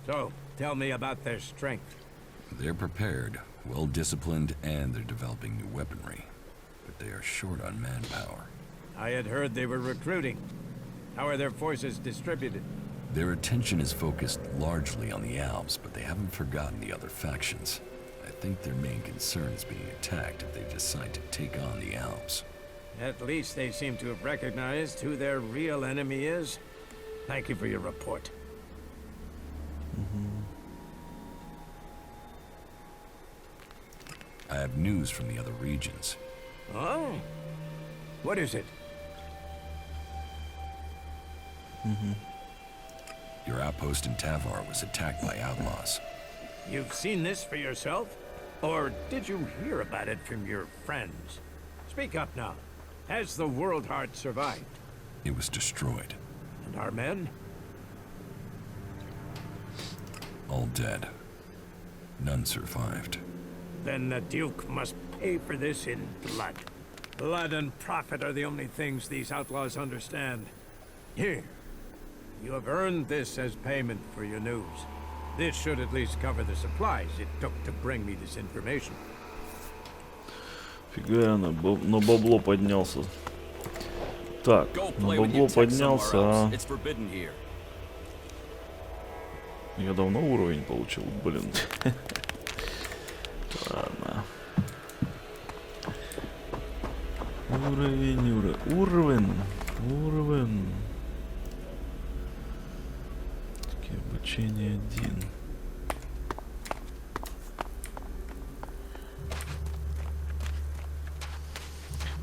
So, tell me about their strength. They're prepared, well-disciplined, and they're developing new weaponry. But they are short on manpower. I had heard they were recruiting. How are their forces distributed? Their attention is focused largely on the Alps, but they haven't forgotten the other factions. I think their main concern is being attacked if they decide to take on the Alps. At least they seem to have recognized who their real enemy is. Thank you for your report. I have news from the other regions. Oh? What is it? Your outpost in Tavar was attacked by outlaws. You've seen this for yourself? Or did you hear about it from your friends? Speak up now. Has the World Heart survived? It was destroyed. And our men? All dead. None survived. Then the Duke must pay for this in blood. Blood and profit are the only things these outlaws understand. Here. You have earned this as payment for your news. This should at least cover the supplies it took to bring me this information. Фига я на бабло поднялся. Так, на бабло поднялся, а... Я давно уровень получил, блин. Ладно. Уровень. Такие обучение 1.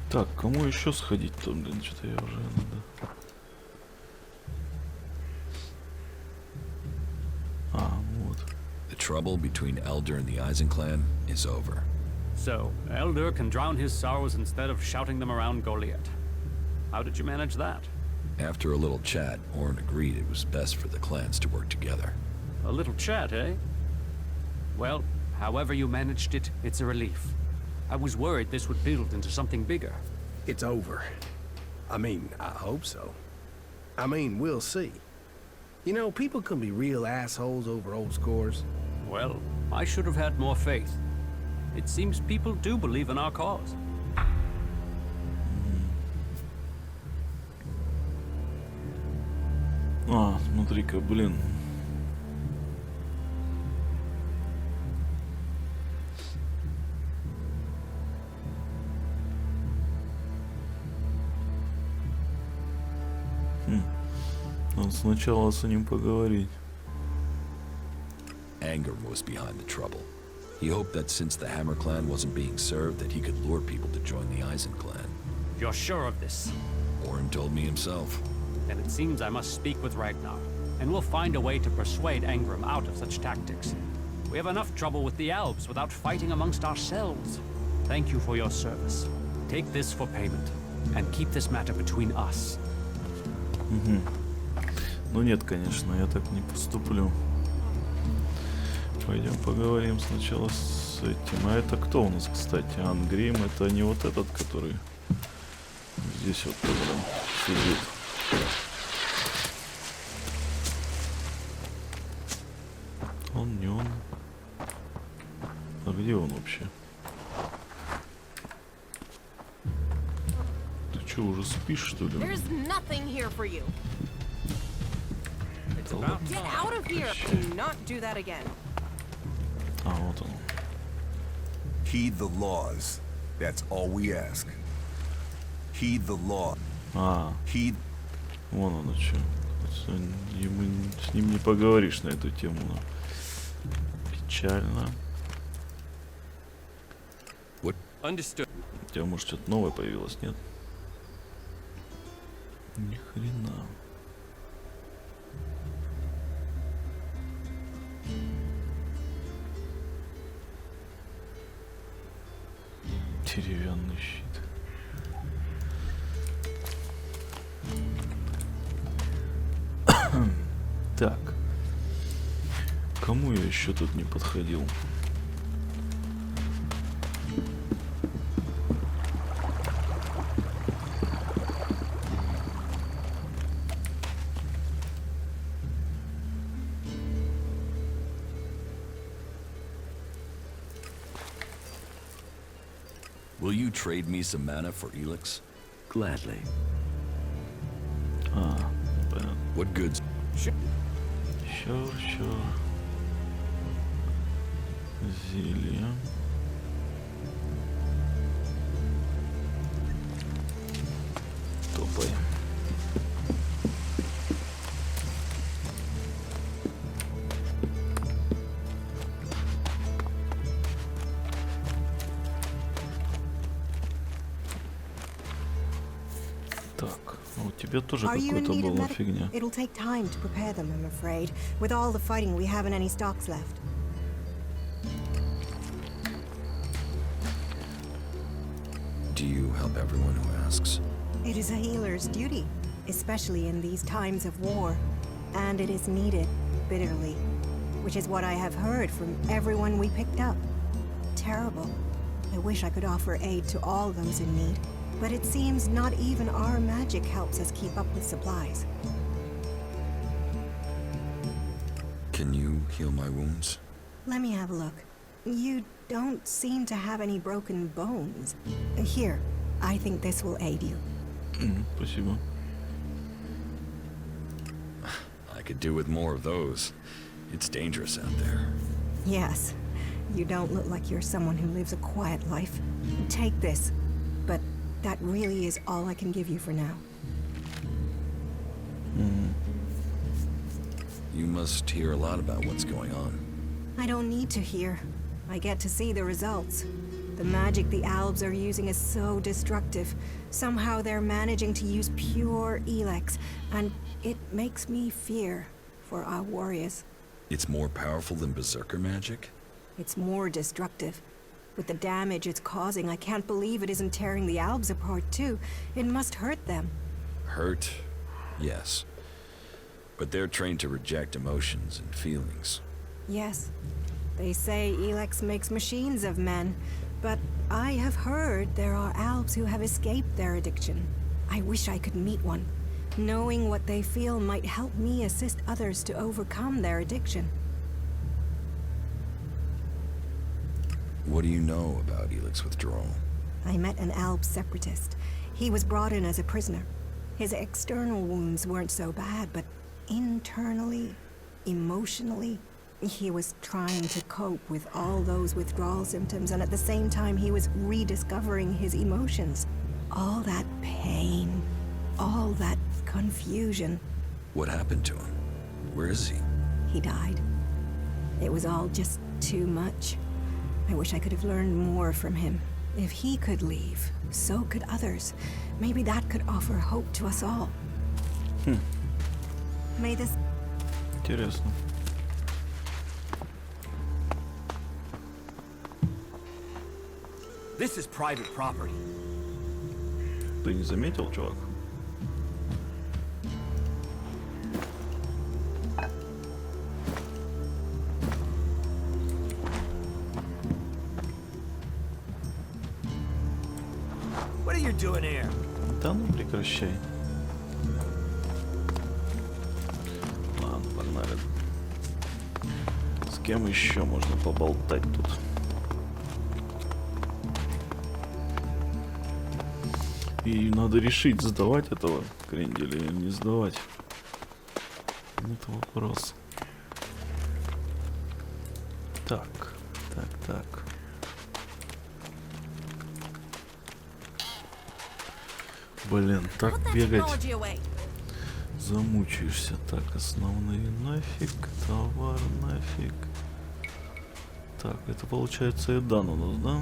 Так, кому еще сходить-то, блин, что-то я уже надо. Вот. The trouble between Elder and the Eisen clan is over. So, Elder can drown his sorrows instead of shouting them around Goliath. How did you manage that? After a little chat, Orn agreed it was best for the clans to work together. A little chat, eh? Well, however you managed it, it's a relief. I was worried this would build into something bigger. It's over. I mean, I hope so. I mean, we'll see. You know, people can be real assholes over old scores. Well, I should have had more faith. It seems people do believe in our cause. Смотри-ка, блин. Надо сначала с ним поговорить. Anger was behind the trouble. He hoped that since the Hammer clan wasn't being served, that he could lure people to join the Eisen clan. You're sure of this? Orn told me himself. Then it seems I must speak with Ragnar, and we'll find a way to persuade Angram out of such tactics. We have enough trouble with the elves without fighting amongst ourselves. Thank you for your service. Take this for payment, and keep this matter between us. Ну нет, конечно, я так не поступлю. Пойдем поговорим сначала с этим. А это кто у нас, кстати? Ангрим, это не вот этот, который здесь вот сидит. Он не он. А где он вообще? Ты что, уже спишь, что ли? There's nothing here for you. Get out of here! Do not do that again. Вот он. Heed the laws. That's all we ask. Heed the law. Heed. Вон оно что. С ним не поговоришь на эту тему. Печально. What? Understood. У тебя, может, что-то новое появилось, нет? Ни хрена. Деревянный щит. Так. Кому я еще тут не подходил? Will you trade me some mana for Elex? Gladly. Понятно. What goods? Sure. Зелье. Топай. Тебе тоже какой-то была фигня. It'll take time to prepare them, I'm afraid. With all the fighting, we haven't any stocks left. Do you help everyone who asks? It is a healer's duty, especially in these times of war. And it is needed, bitterly. Which is what I have heard from everyone we picked up. Terrible. I wish I could offer aid to all those in need. But it seems not even our magic helps us keep up with supplies. Can you heal my wounds? Let me have a look. You don't seem to have any broken bones. Here, I think this will aid you. Спасибо. I could do with more of those. It's dangerous out there. Yes, you don't look like you're someone who lives a quiet life. Take this, but that really is all I can give you for now. You must hear a lot about what's going on. I don't need to hear. I get to see the results. The magic the Albs are using is so destructive. Somehow they're managing to use pure Elex, and it makes me fear for our warriors. It's more powerful than Berserker magic? It's more destructive. With the damage it's causing, I can't believe it isn't tearing the Albs apart too. It must hurt them. Hurt? Yes. But they're trained to reject emotions and feelings. Yes. They say Elex makes machines of men, but I have heard there are Albs who have escaped their addiction. I wish I could meet one. Knowing what they feel might help me assist others to overcome their addiction. What do you know about Elex withdrawal? I met an Alb separatist. He was brought in as a prisoner. His external wounds weren't so bad, but internally, emotionally, he was trying to cope with all those withdrawal symptoms, and at the same time he was rediscovering his emotions. All that pain, all that confusion. What happened to him? Where is he? He died. It was all just too much. I wish I could have learned more from him. If he could leave, so could others. Maybe that could offer hope to us all. May this... Интересно. This is private property. Ты не заметил, чувак? What are you doing here? Да ну прекращай. Ладно, погнали. С кем еще можно поболтать тут? И надо решить, сдавать этого кренделя или не сдавать. Это вопрос. Так. Блин, так бегать. Замучаешься. Так, основные нафиг, товар нафиг. Так, это получается Эдан у нас, да?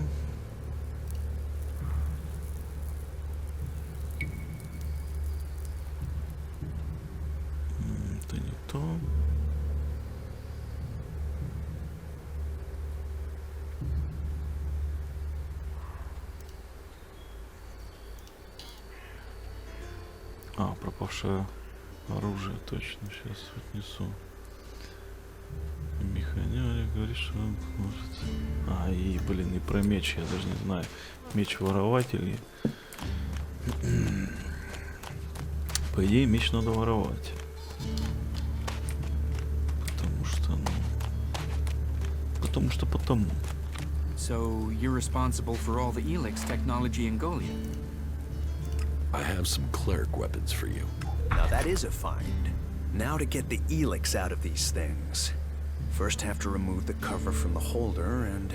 Это не то. А, пропавшее оружие, точно, сейчас отнесу. Механик, говоришь, что он может... А, и, блин, и про меч я даже не знаю. Меч воровать или... По идее, меч надо воровать. Потому. So, you're responsible for all the Elex technology in Golia? I have some cleric weapons for you. Now that is a find. Now to get the Elex out of these things. First have to remove the cover from the holder and...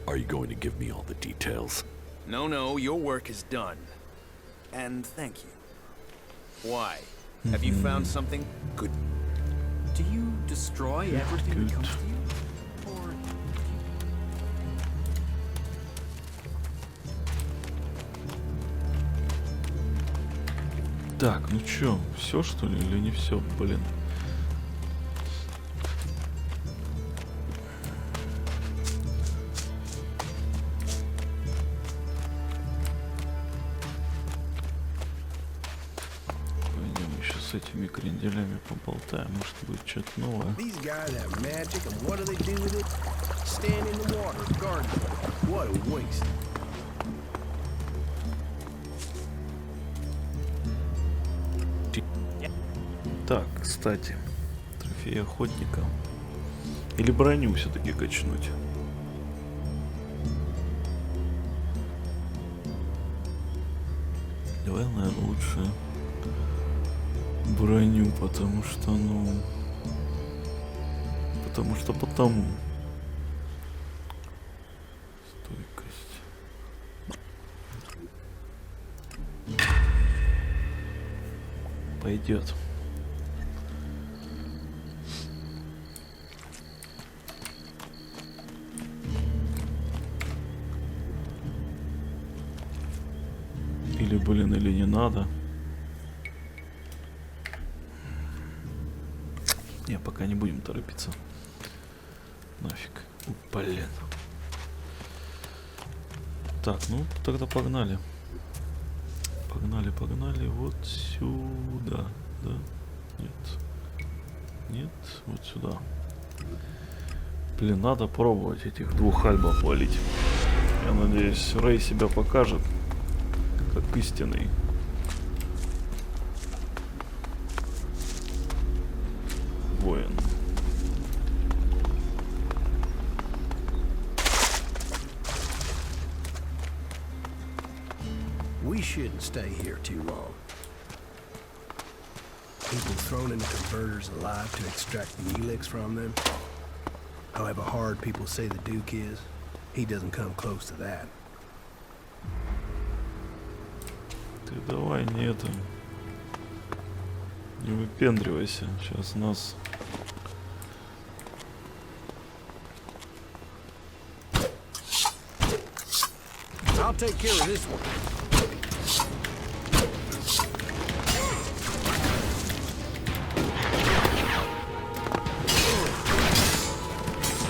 Are you going to give me all the details? No, your work is done. And thank you. Why? Have you found something good? Do you destroy everything that comes to you? Or... Так, ну чё, все что ли или не все, блин? Пойдем еще с этими кренделями поболтаем, может будет что-то новое. These guys have magic, and what do they do with it? Stand in the water, garden. What a waste. Так, кстати, трофей охотника. Или броню все-таки качнуть. Давай, наверное, лучше броню, потому что, ну... Потому что потому. Стойкость. Пойдет. Или, блин, или не надо. Не, пока не будем торопиться. Нафиг. Блин. Так, ну тогда погнали. Погнали, погнали. Вот сюда. Да? Нет. Нет, вот сюда. Блин, надо пробовать этих двух альбов валить. Я надеюсь, Рэй себя покажет как истинный. Воин. We shouldn't stay here too long. People thrown into converters alive to extract the Elex from them. However hard people say the Duke is, he doesn't come close to that. Ты давай не это. Не выпендривайся. Сейчас нас... I'll take care of this one.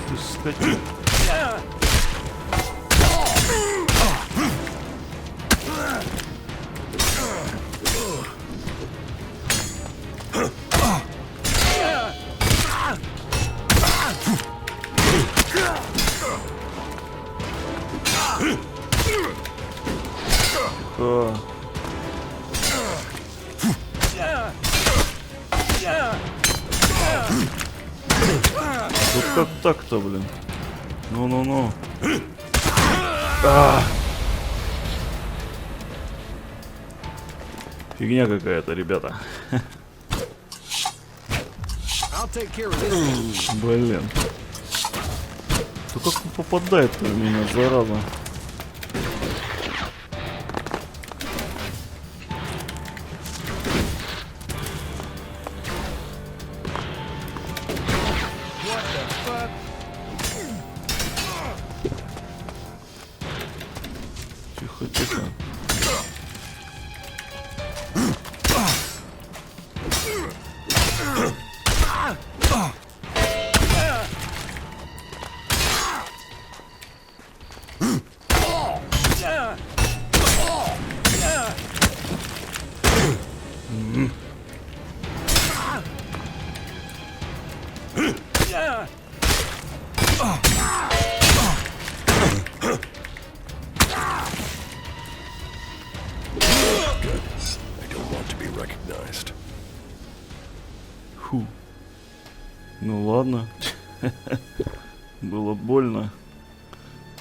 Ты скотина. Вот как так-то, блин? Ну-ну-ну. Фигня какая-то, ребята. Блин. Да как он попадает-то в меня, зараза? Тихо, тихо. Фу. Ну ладно. Было больно.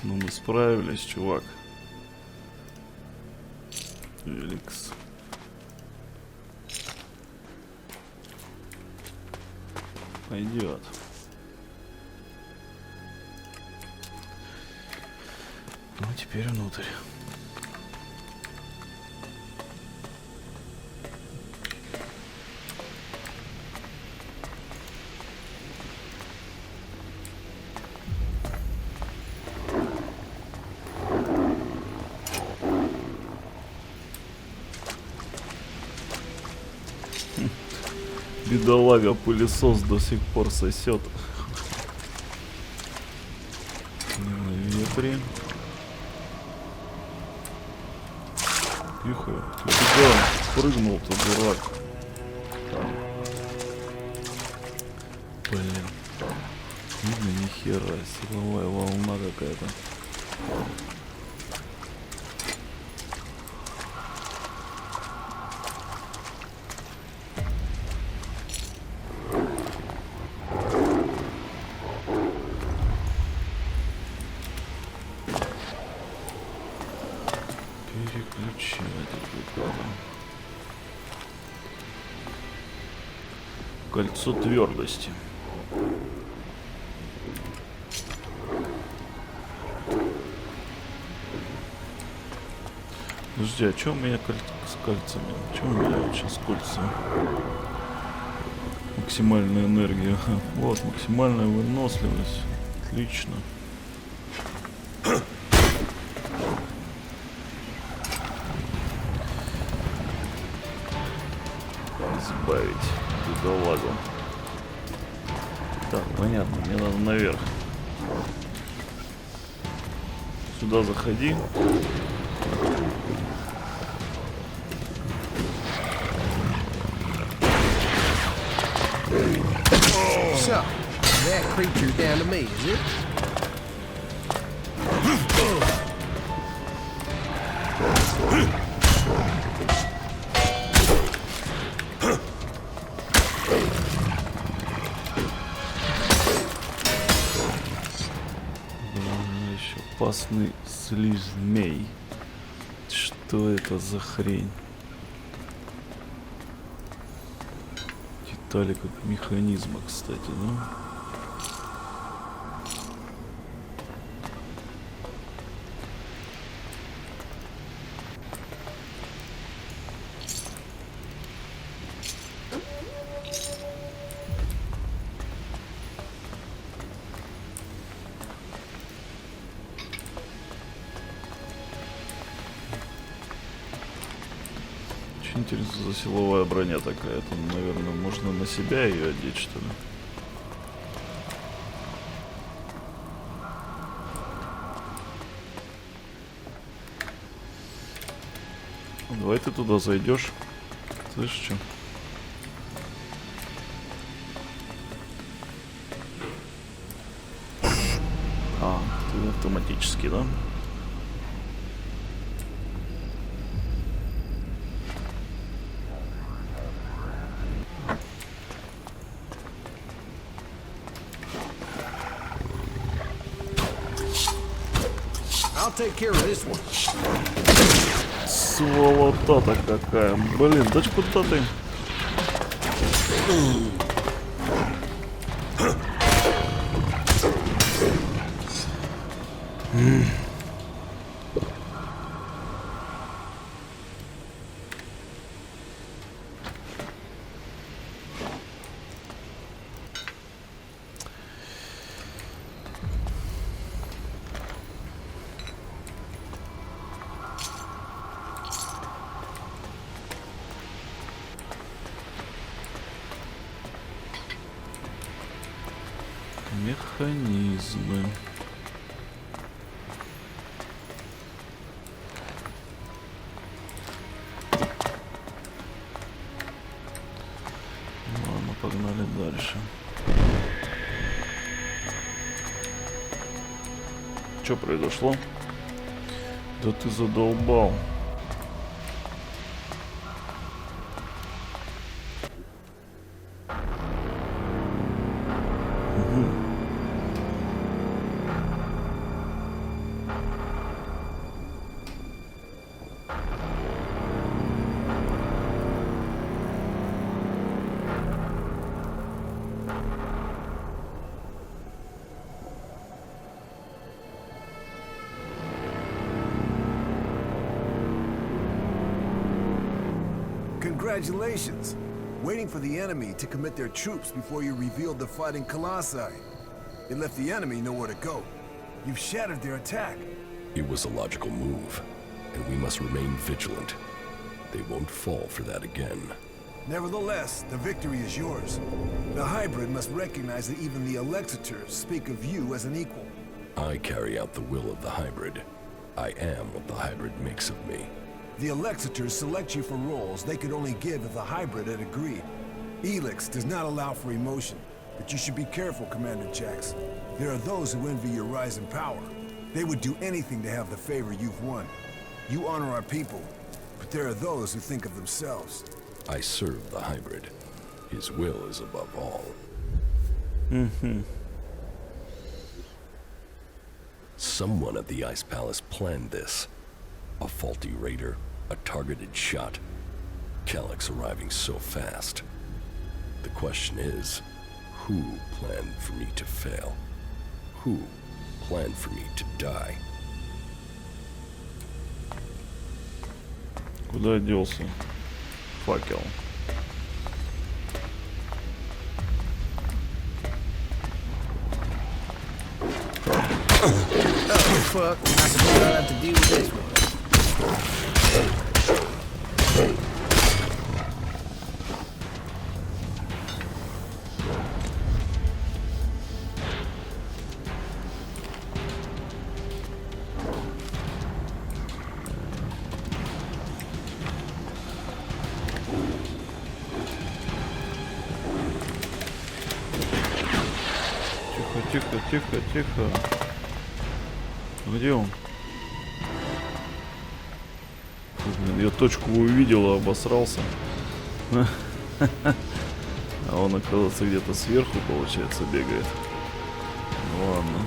Но мы справились, чувак. Элекс. Пойдет. Ну, теперь внутрь. Бедолага, пылесос до сих пор сосет. На ветре. Тихо. Ты куда прыгнул-то, дурак? Блин. Видно, ни хера. Силовая волна какая-то. получили тут. Кольцо твердости. Подожди, а что у меня с кольцами? Что у меня вот сейчас кольца? Максимальная энергия. Ага. Вот, максимальная выносливость. Отлично. Избавить бедолагу. Так, понятно, мне надо наверх. Сюда заходи. So, that creature's down to me, is it? Еще опасный слизь-змей. Что это за хрень? Детали как механизма, кстати, да? Интересно, за силовая броня такая. Это, наверное, можно на себя ее одеть, что ли? Давай ты туда зайдешь. Слышишь, что? А, ты автоматически, да? I'll take care of this one. Сволота-то какая. Блин, да куда ты? Механизмы. Ладно, погнали дальше. Что произошло? Да ты задолбал. Congratulations! Waiting for the enemy to commit their troops before you revealed the fighting Colossi. It left the enemy nowhere to go. You've shattered their attack. It was a logical move, and we must remain vigilant. They won't fall for that again. Nevertheless, the victory is yours. The hybrid must recognize that even the Alexiters speak of you as an equal. I carry out the will of the hybrid. I am what the hybrid makes of me. The Alexiters select you for roles they could only give if the hybrid had agreed. Elex does not allow for emotion, but you should be careful, Commander Jax. There are those who envy your rise in power. They would do anything to have the favor you've won. You honor our people, but there are those who think of themselves. I serve the hybrid. His will is above all. Someone at the Ice Palace planned this. A faulty raider, A targeted shot. Elex arriving so fast. The question is, who planned for me to fail? Who planned for me to die? Куда делся факел? Oh, fuck. I suppose I'll have to deal with this one. Тихо, тихо, тихо. Где он? Блин, я точку увидел, обосрался. А он, оказывается, где-то сверху, получается, бегает. Ладно.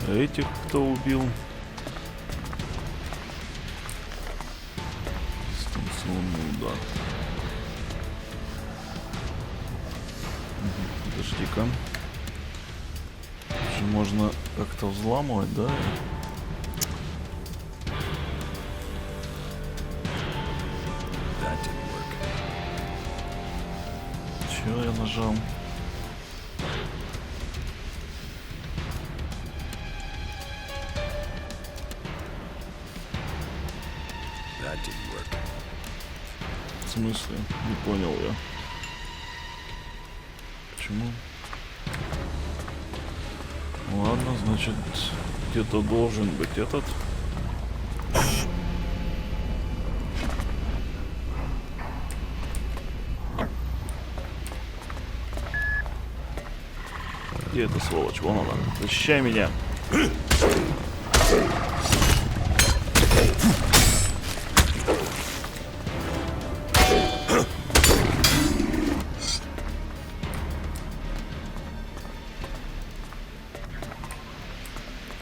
А этих кто убил? Дистанционный удар. Подожди-ка. Же можно как-то взламывать, да? Чего я нажал? В смысле? Не понял я. Почему? Ладно, значит, где-то должен быть этот. Где эта сволочь? Вон она. Защищай меня.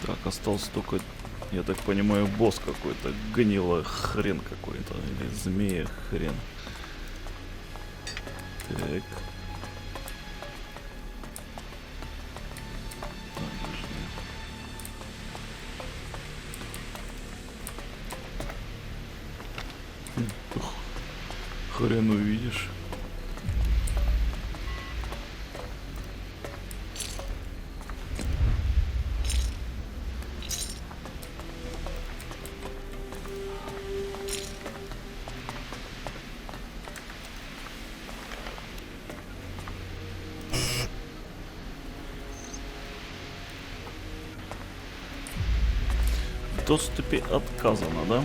Так, остался только, я так понимаю, босс какой-то. Гнилый хрен какой-то. Или змея хрен. Так. Хрен увидишь. В доступе отказано, да?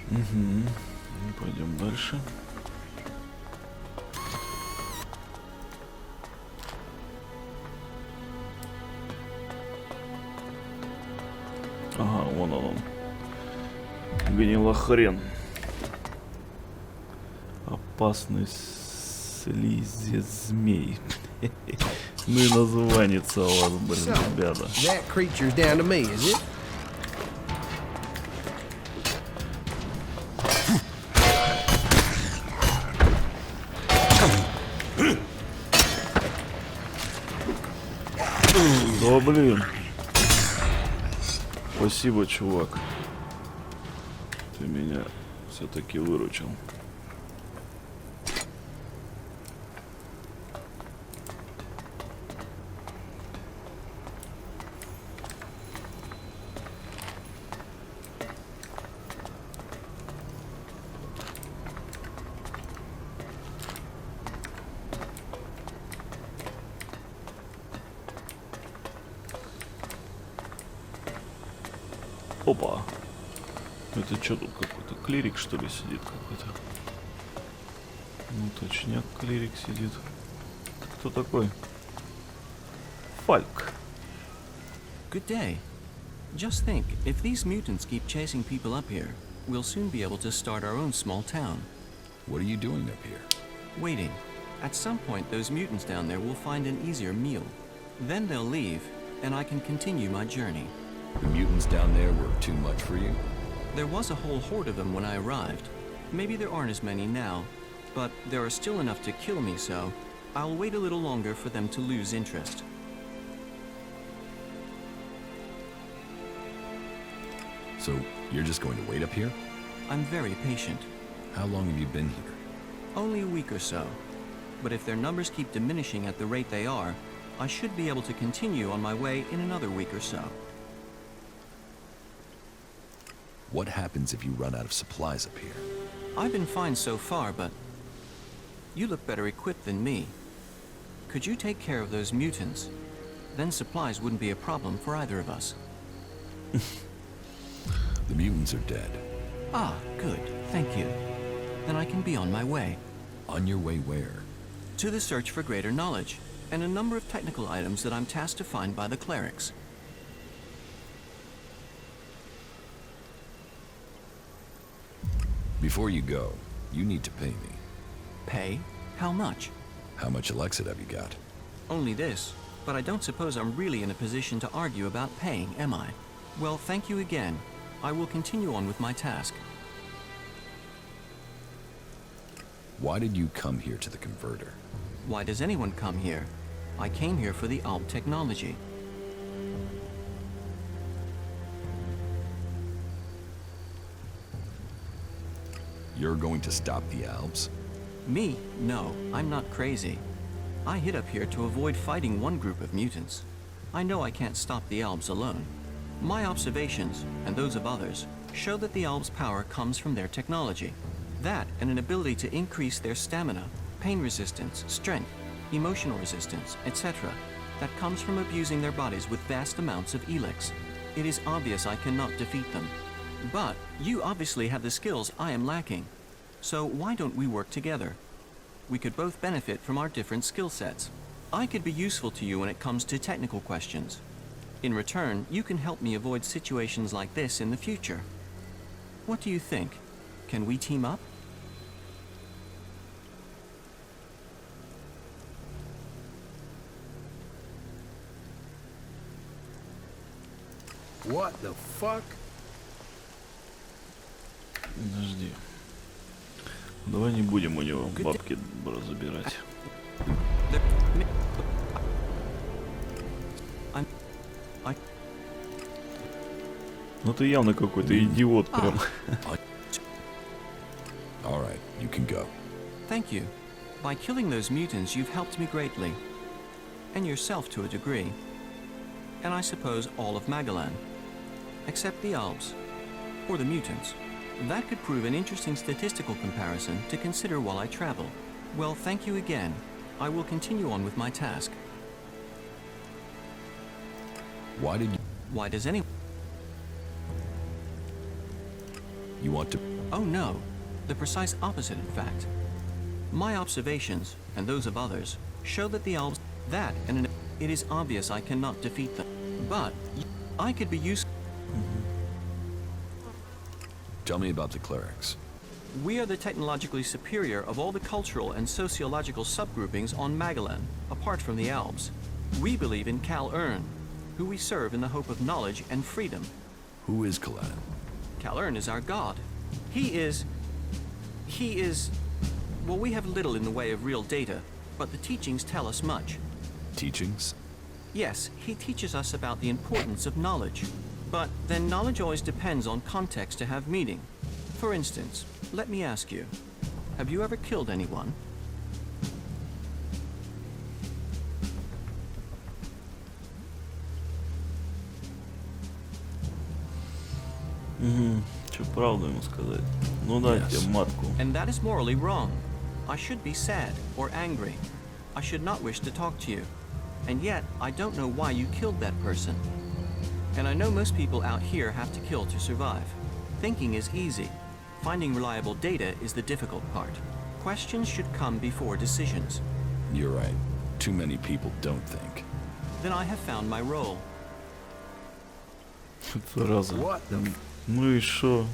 Угу. Пойдем дальше. Ага, вон он. Гнила хрен. Опасный слизезмей. Ну и названица у вас, блин, ребята. That creature's down to me, is it? Да блин. Спасибо, чувак. Ты меня все-таки выручил. Опа. Это что тут какой-то клирик, что ли, сидит какой-то? Ну, точняк, клирик сидит. Кто такой? Фальк. Good day. Just think, if these mutants keep chasing people up here, we'll soon be able to start our own small town. What are you doing up here? Waiting. At some point, those mutants down there will find an easier meal. Then they'll leave, and I can continue my journey. The mutants down there were too much for you? There was a whole horde of them when I arrived. Maybe there aren't as many now, but there are still enough to kill me, so I'll wait a little longer for them to lose interest. So, you're just going to wait up here? I'm very patient. How long have you been here? Only a week or so. But if their numbers keep diminishing at the rate they are, I should be able to continue on my way in another week or so. What happens if you run out of supplies up here? I've been fine so far, but you look better equipped than me. Could you take care of those mutants? Then supplies wouldn't be a problem for either of us. The mutants are dead. Ah, good. Thank you. Then I can be on my way. On your way where? To the search for greater knowledge, and a number of technical items that I'm tasked to find by the clerics. Before you go, you need to pay me. Pay? How much? How much Elexit have you got? Only this, but I don't suppose I'm really in a position to argue about paying, am I? Well, thank you again. I will continue on with my task. Why did you come here to the converter? Why does anyone come here? I came here for the Alb technology. You're going to stop the Albs? Me? No, I'm not crazy. I hid up here to avoid fighting one group of mutants. I know I can't stop the Albs alone. My observations, and those of others, show that the Albs' power comes from their technology. That and an ability to increase their stamina, pain resistance, strength, emotional resistance, etc. That comes from abusing their bodies with vast amounts of Elex. It is obvious I cannot defeat them. But you obviously have the skills I am lacking. So why don't we work together? We could both benefit from our different skill sets. I could be useful to you when it comes to technical questions. In return, you can help me avoid situations like this in the future. What do you think? Can we team up? What the fuck? Подожди. Давай не будем у него бабки забирать. Ну ты явно какой-то идиот прям. All right, you can go. Thank you. By killing those mutants, you've helped me greatly. And yourself to a degree. And I suppose all of Magalan. Except the Albs. Or the mutants. That could prove an interesting statistical comparison to consider while I travel. Well, thank you again. I will continue on with my task. Why did you... Why does anyone... You want to... Oh no. The precise opposite, in fact. My observations, and those of others, show that the Albs... That, and it is obvious I cannot defeat them. But I could be useful... Tell me about the clerics. We are the technologically superior of all the cultural and sociological subgroupings on Magalan, apart from the Albs. We believe in Kal Urn, who we serve in the hope of knowledge and freedom. Who is Kalan? Kal Urn is our god. He is... Well, we have little in the way of real data, but the teachings tell us much. Teachings? Yes, he teaches us about the importance of knowledge. But then knowledge always depends on context to have meaning. For instance, let me ask you, have you ever killed anyone? Что правду ему сказать? Ну да, тебе матку. And that is morally wrong. I should be sad or angry. I should not wish to talk to you. And yet, I don't know why you killed that person. And I know most people out here have to kill to survive. Thinking is easy. Finding reliable data is the difficult part. Questions should come before decisions. You're right. Too many people don't think. Then I have found my role. Зараза. Ну и шо?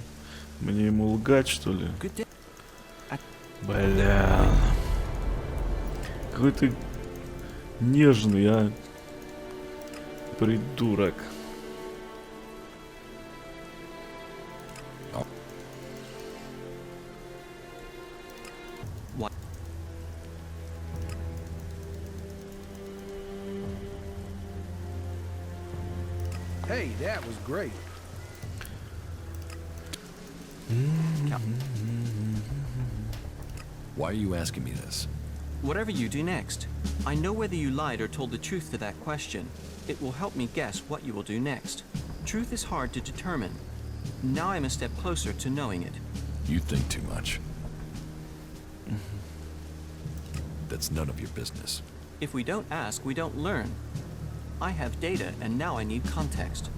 Мне ему лгать, что ли? Бля. Какой ты нежный, а? Придурок. Hey, that was great. Why are you asking me this? Whatever you do next, I know whether you lied or told the truth to that question. It will help me guess what you will do next. Truth is hard to determine. Now I'm a step closer to knowing it. You think too much. That's none of your business. If we don't ask, we don't learn. I have data, and now I need context.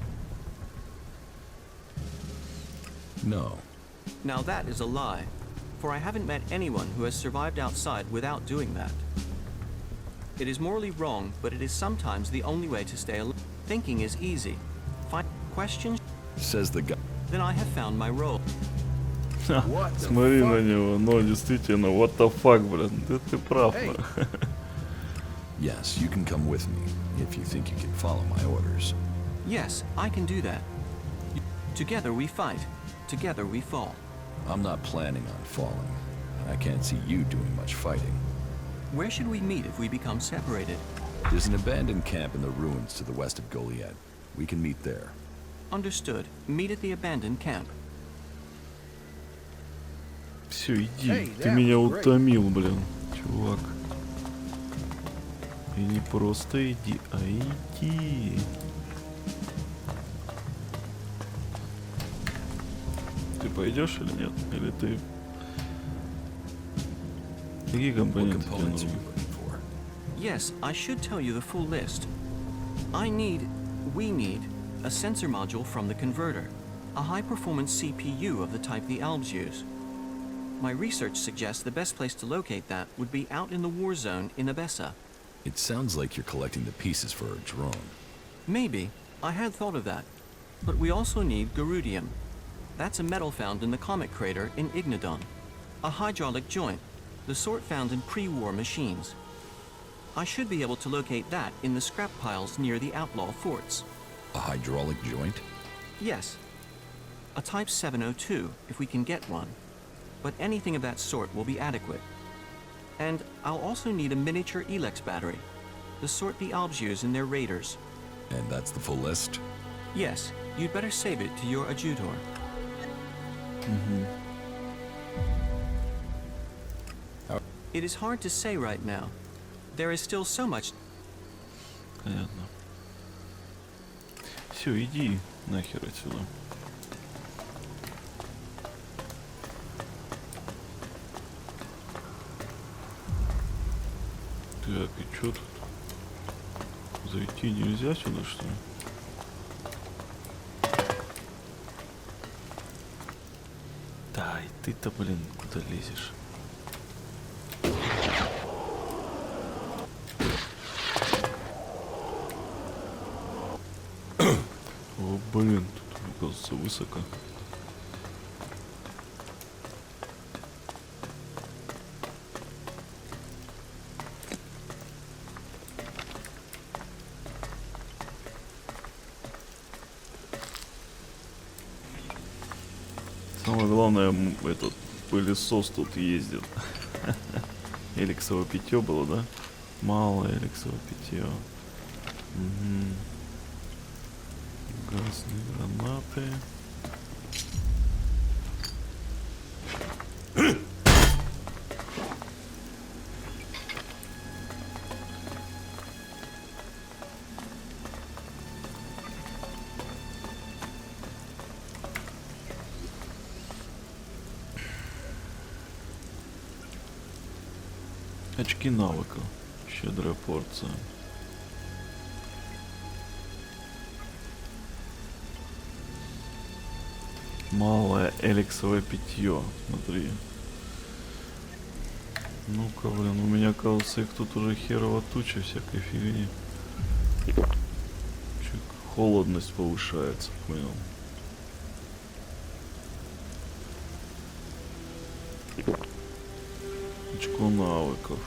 No. Now that is a lie, for I haven't met anyone who has survived outside without doing that. It is morally wrong, but it is sometimes the only way to stay alive. Thinking is easy. Find questions. Says the guy. Then I have found my role. Смотри на него, но действительно, what the fuck, блин, ты прав. Yes, you can come with me, if you think you can follow my orders. Yes, I can do that. Together we fight. Together we fall. I'm not planning on falling. I can't see you doing much fighting. Where should we meet if we become separated? There's an abandoned camp in the ruins to the west of Goliad. We can meet there. Understood. Meet at the abandoned camp. Все, иди. Ты меня утомил, блин, чувак. И не просто иди, а иди. Ты пойдешь или нет? Или ты... Какие компоненты тебе нужны? Yes, I should tell you the full list. We need a sensor module from the converter, a high-performance CPU of the type the Albs use. My research suggests the best place to locate that would be out in the war zone in Abessa. It sounds like you're collecting the pieces for a drone. Maybe. I had thought of that. But we also need Garudium. That's a metal found in the comet crater in Ignodon. A hydraulic joint, the sort found in pre-war machines. I should be able to locate that in the scrap piles near the outlaw forts. A hydraulic joint? Yes. A Type 702, if we can get one. But anything of that sort will be adequate. And I'll also need a miniature Elex battery, the sort the Albs use in their raiders. And that's the full list? Yes, you'd better save it to your adjutor. It is hard to say right now. There is still so much. Понятно. Все, иди нахер отсюда. Так, и чё тут? Зайти нельзя сюда, что ли? Да, и ты-то, блин, куда лезешь? О, блин, тут, оказывается, высоко. Самое главное, этот пылесос тут ездит. Элексово питье было, да? Мало элексово питье. Угу. Газные гранаты. Очки навыка. Щедрая порция. Малое элексовое питье. Смотри. Ну-ка, блин, у меня, кажется, их тут уже херово туча всякой фигни. Чуть холодность повышается, понял. Очко навыков.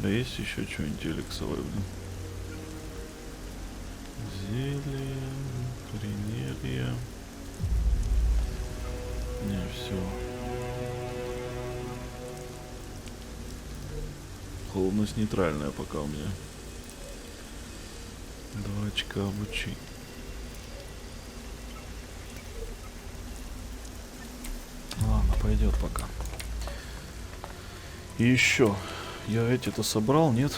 Да есть еще что-нибудь элексовое, блин? Зелье, примерие. Не, все. Холодность нейтральная пока у меня. 2 очка обучи. Ладно, пойдет пока. И еще. Я эти-то собрал, нет?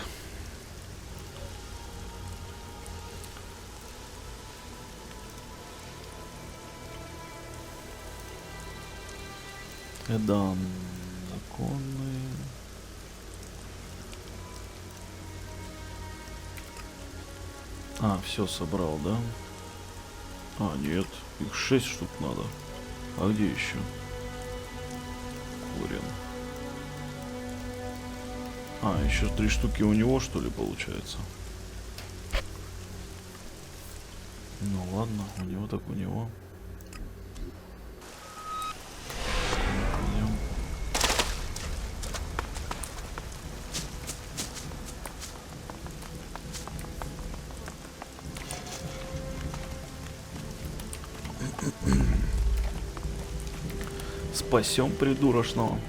Эдан. Законные. А, все собрал, да? А, нет. Их 6 штук надо. А где еще? Корень. А, еще 3 штуки у него, что ли, получается? Ну ладно, у него так у него. Пойдем. Спасем придурочного.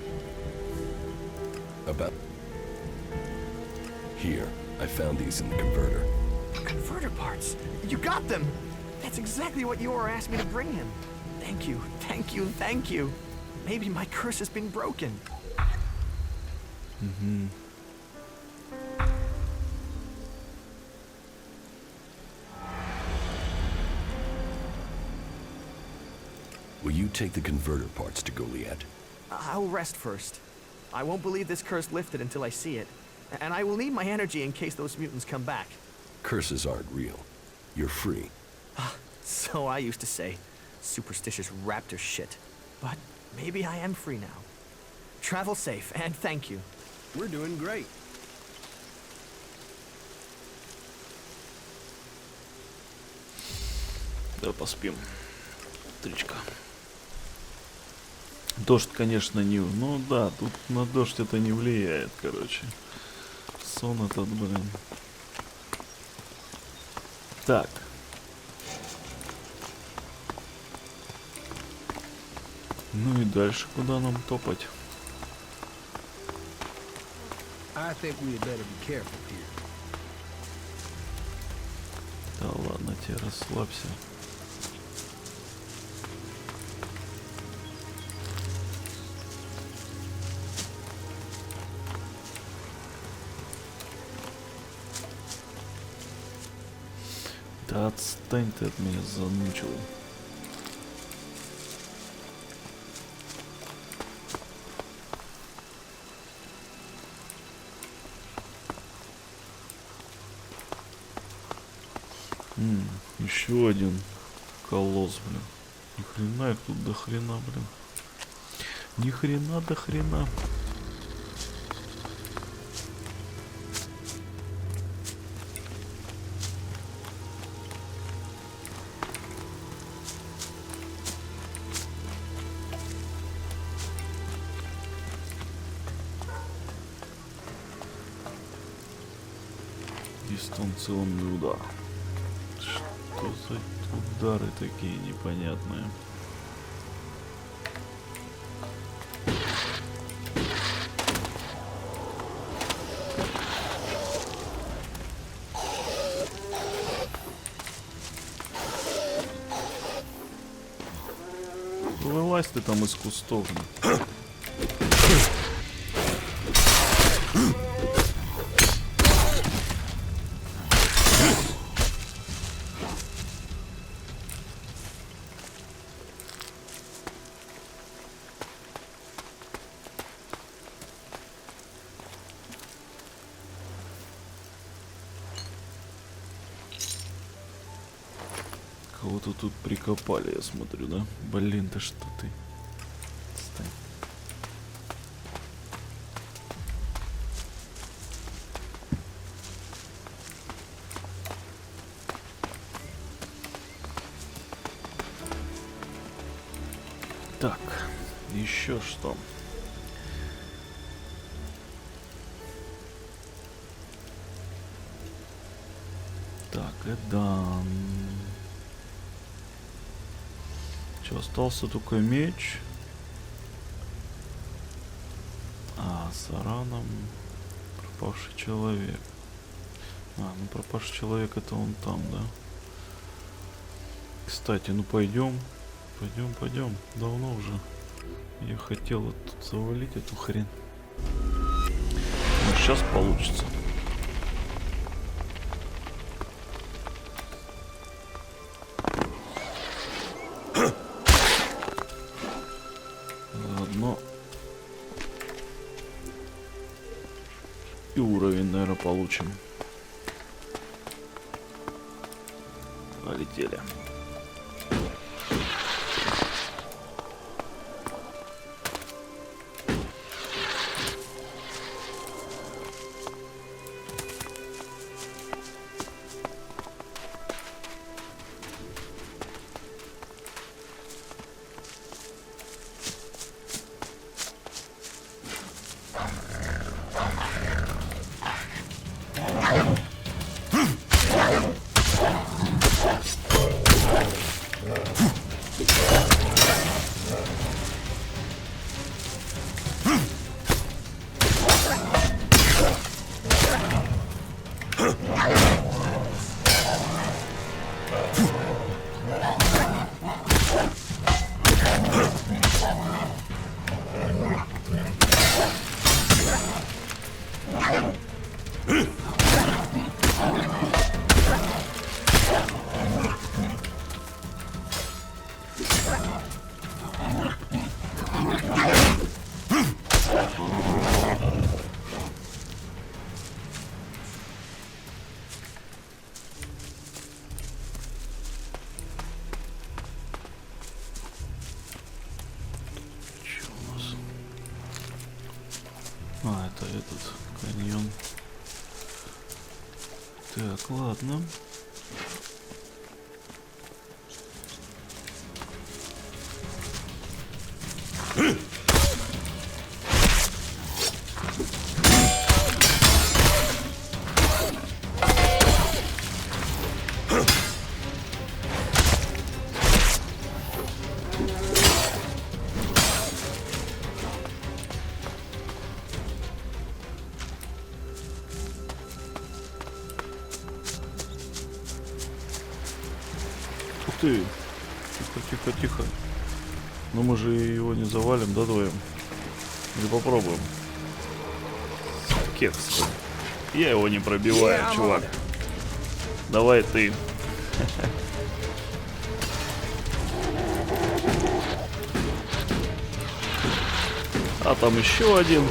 Here, I found these in the converter. Converter parts? You got them! That's exactly what Yor asked me to bring him. Thank you, thank you, thank you. Maybe my curse has been broken. Mm-hmm. Will you take the converter parts to Goliath? I'll rest first. I won't believe this curse lifted until I see it. And I will need my energy in case those mutants come back. Curses aren't real. You're free. So I used to say. Superstitious raptor shit. But maybe I am free now. Travel safe, and thank you. We're doing great. Да, поспим. Тричка. Дождь, конечно, не... Ну да, тут на дождь это не влияет, короче. Сон этот, блин. Так. Ну и дальше куда нам топать? I think we had better be careful here. Да ладно, тебе расслабься. Да отстань ты от меня, замучил. Еще один колосс, блин. Ни хрена их тут до хрена, блин. Ни хрена до хрена. Дистанционный удар. Что за удары такие непонятные? ты там из кустов? Кого-то тут прикопали, я смотрю, да? Блин, да что ты? Отстань. Так, еще что? Так, это... Что, остался только меч. А, с Араном пропавший человек. А, ну пропавший человек это он там, да? Кстати, ну пойдем. Пойдем. Давно уже я хотел вот тут завалить эту хрень. Ну, сейчас получится. Заодно и уровень, наверное, получим. Полетели. А, это этот каньон. Так, ладно. Ты. Тихо. Но мы же его не завалим, да, вдвоем? Или попробуем? Кекс. Я его не пробиваю, чувак. Давай ты. А там еще один.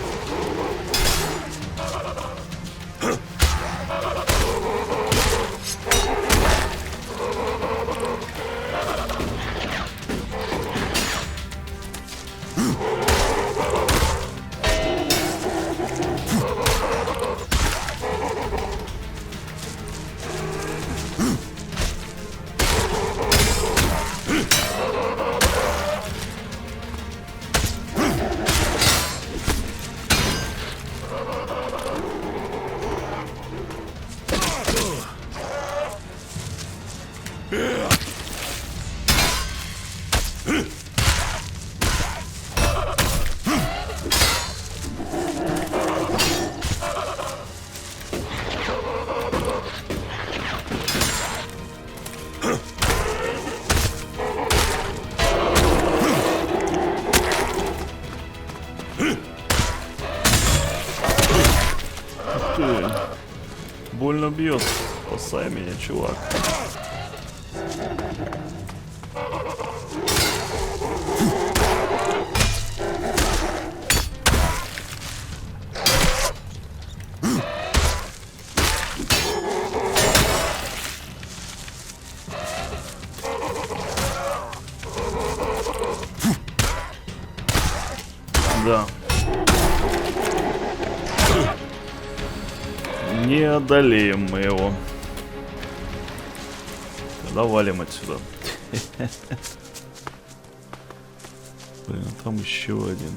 ты. Больно бьет. Спасай меня, чувак. Да. Не одолеем мы его. Тогда валим отсюда. Блин, а там еще один.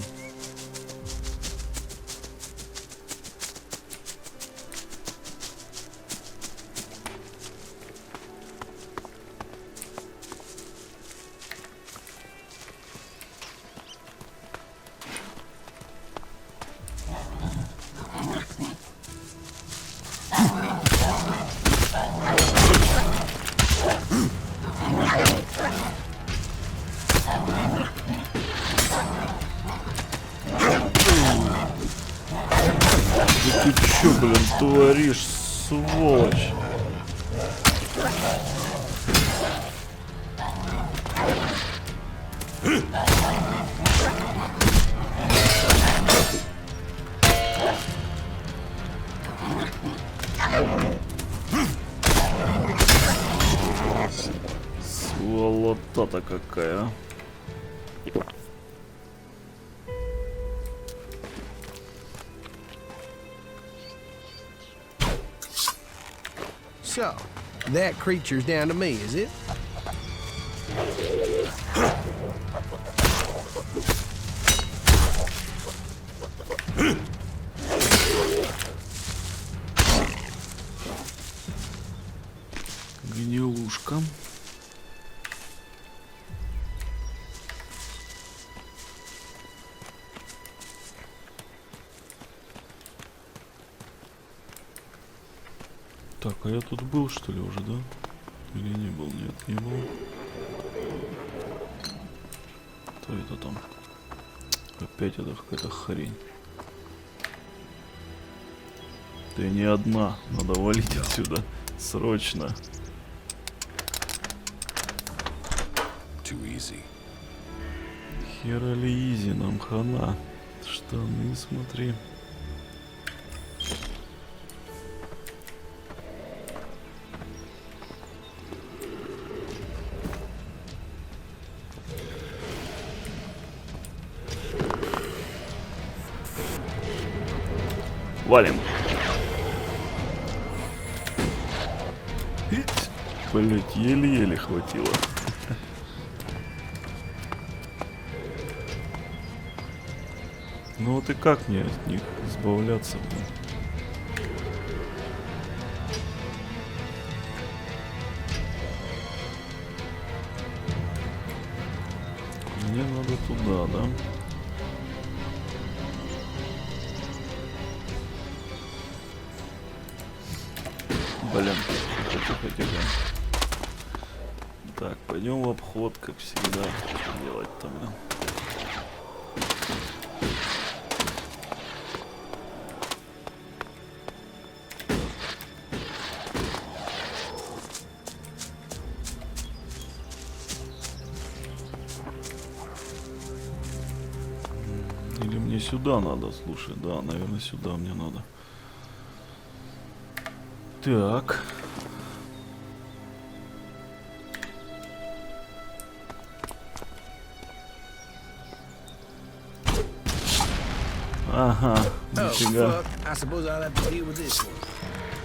Ты чё, блин, творишь, сволочь? Сволота-то какая, а? So, that creature's down to me, is it? Гнилушка. Так, а я тут был, что ли, уже, да? Или не был? Нет, не был. Что это там? Опять это какая-то хрень. Ты не одна. Надо валить отсюда. Срочно. Too easy. Хера ли изи, нам хана. Штаны смотри. Валим. Блять, еле-еле хватило. Ну вот и как мне от них избавляться? Мне надо туда, да? Блин, тихо. Так, пойдем в обход, как всегда. Что делать там, да? Или мне сюда надо, слушай, да, наверное, сюда мне надо. Так. Ага, нифига.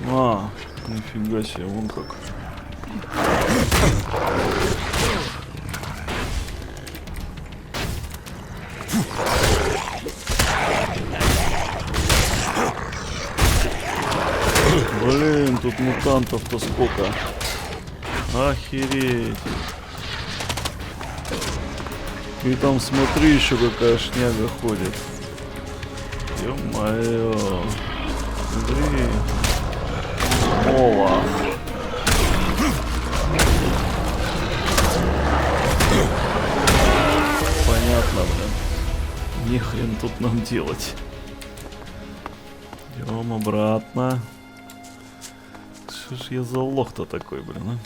А, нифига себе, вон как. Блин, тут мутантов-то сколько. Охереть. И там смотри, еще какая шняга ходит. Ё-моё. Смотри. Ова. Понятно, блин. Нехрен тут нам делать. Идем обратно. Что ж я за лох-то такой, блин, а?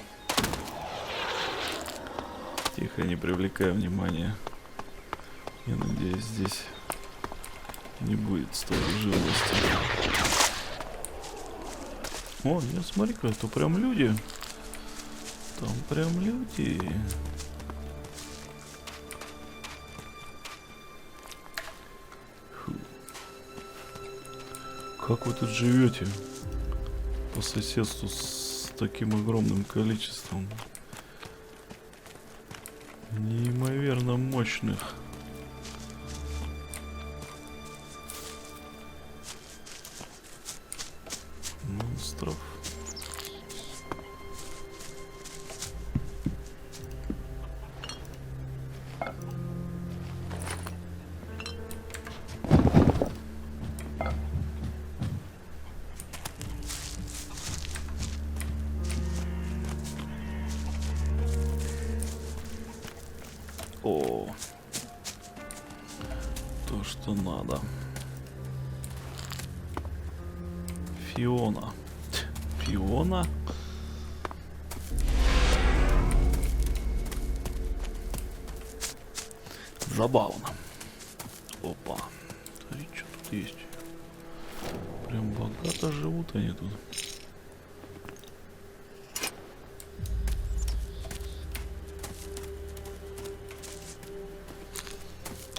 Тихо, не привлекай внимания. Я надеюсь, здесь не будет столько живности. О, нет, смотри-ка, это прям люди. Там прям люди. Фу. Как вы тут живете? По соседству с таким огромным количеством неимоверно мощных монстров. О, то, что надо. Фиона. Фиона? Забавно. Опа. Смотри, что тут есть. Прям богато живут они тут.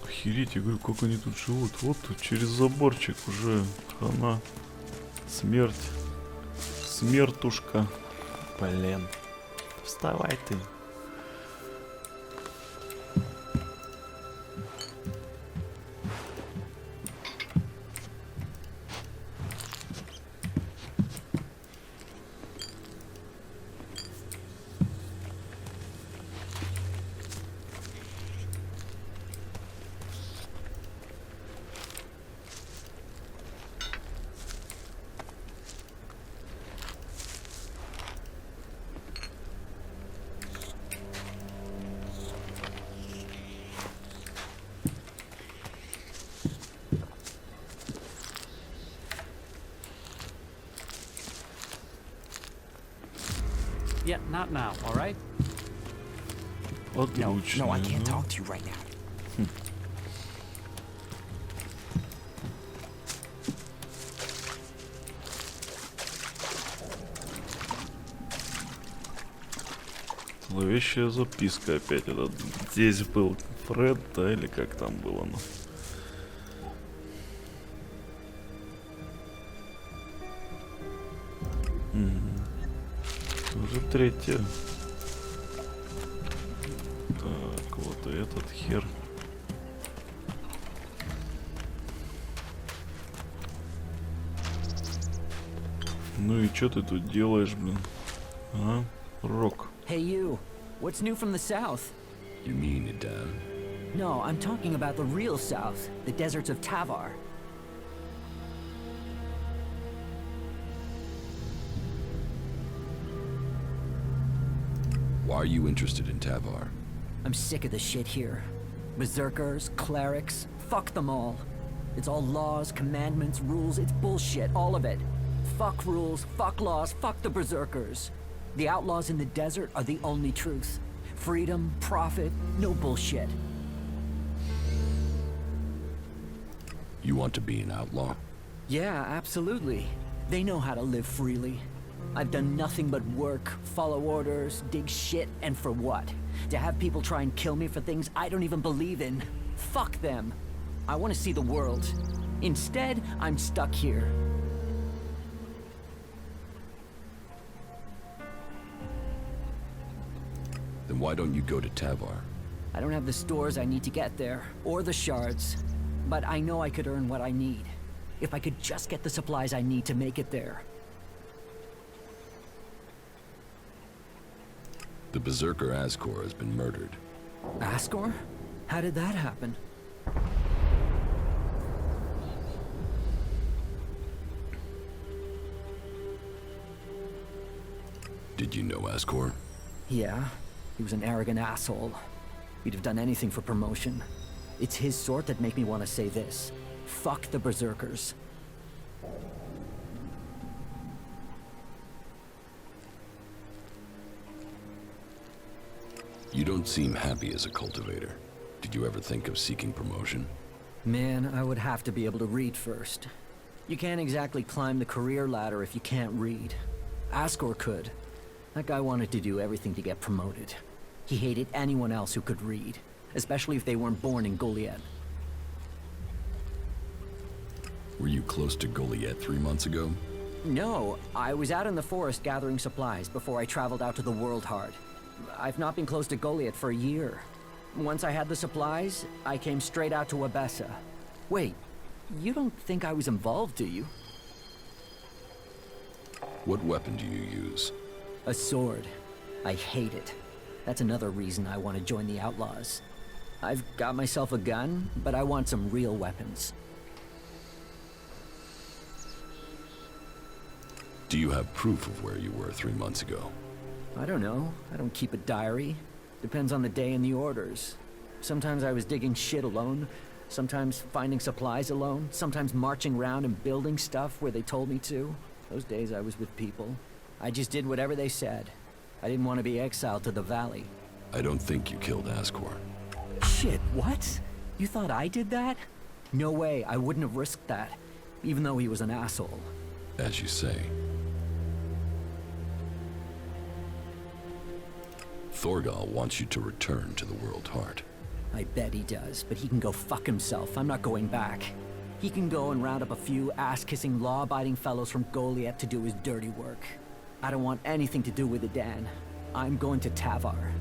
Охереть, я говорю, как они тут живут. Вот тут через заборчик уже хана. Смерть. Смертушка. Блин. Вставай ты. Yeah, not now, all right? Отлично. No, I can't talk to you right now. Зловещая записка опять. Это здесь был Фред, да, или как там было, ну. Уже третья. Так, вот и этот хер. Ну и что ты тут делаешь, блин? А? Рок. Hey you, what's new from the south? You mean it, Dan? No, I'm talking about the real south, the deserts of Tavar. Why are you interested in Tavar? I'm sick of the shit here. Berserkers, clerics, fuck them all. It's all laws, commandments, rules, it's bullshit, all of it. Fuck rules, fuck laws, fuck the berserkers. The outlaws in the desert are the only truth. Freedom, profit, no bullshit. You want to be an outlaw? Yeah, absolutely. They know how to live freely. I've done nothing but work, follow orders, dig shit, and for what? To have people try and kill me for things I don't even believe in. Fuck them. I want to see the world. Instead, I'm stuck here. Then why don't you go to Tavar? I don't have the stores I need to get there, or the shards. But I know I could earn what I need. If I could just get the supplies I need to make it there. The Berserker Ascor has been murdered. Ascor? How did that happen? Did you know Ascor? Yeah, he was an arrogant asshole. He'd have done anything for promotion. It's his sort that make me want to say this. Fuck the Berserkers. You don't seem happy as a cultivator. Did you ever think of seeking promotion? Man, I would have to be able to read first. You can't exactly climb the career ladder if you can't read. Ascor could. That guy wanted to do everything to get promoted. He hated anyone else who could read, especially if they weren't born in Goliath. Were you close to Goliath 3 months ago? No, I was out in the forest gathering supplies before I traveled out to the World Heart. I've not been close to Goliath for a year. Once I had the supplies, I came straight out to Abessa. Wait, you don't think I was involved, do you? What weapon do you use? A sword. I hate it. That's another reason I want to join the Outlaws. I've got myself a gun, but I want some real weapons. Do you have proof of where you were 3 months ago? I don't know. I don't keep a diary. Depends on the day and the orders. Sometimes I was digging shit alone, sometimes finding supplies alone, sometimes marching around and building stuff where they told me to. Those days I was with people. I just did whatever they said. I didn't want to be exiled to the valley. I don't think you killed Ascor. Shit, what? You thought I did that? No way, I wouldn't have risked that, even though he was an asshole. As you say. Thorgal wants you to return to the World Heart. I bet he does, but he can go fuck himself. I'm not going back. He can go and round up a few ass-kissing, law-abiding fellows from Goliath to do his dirty work. I don't want anything to do with it, Dan. I'm going to Tavar.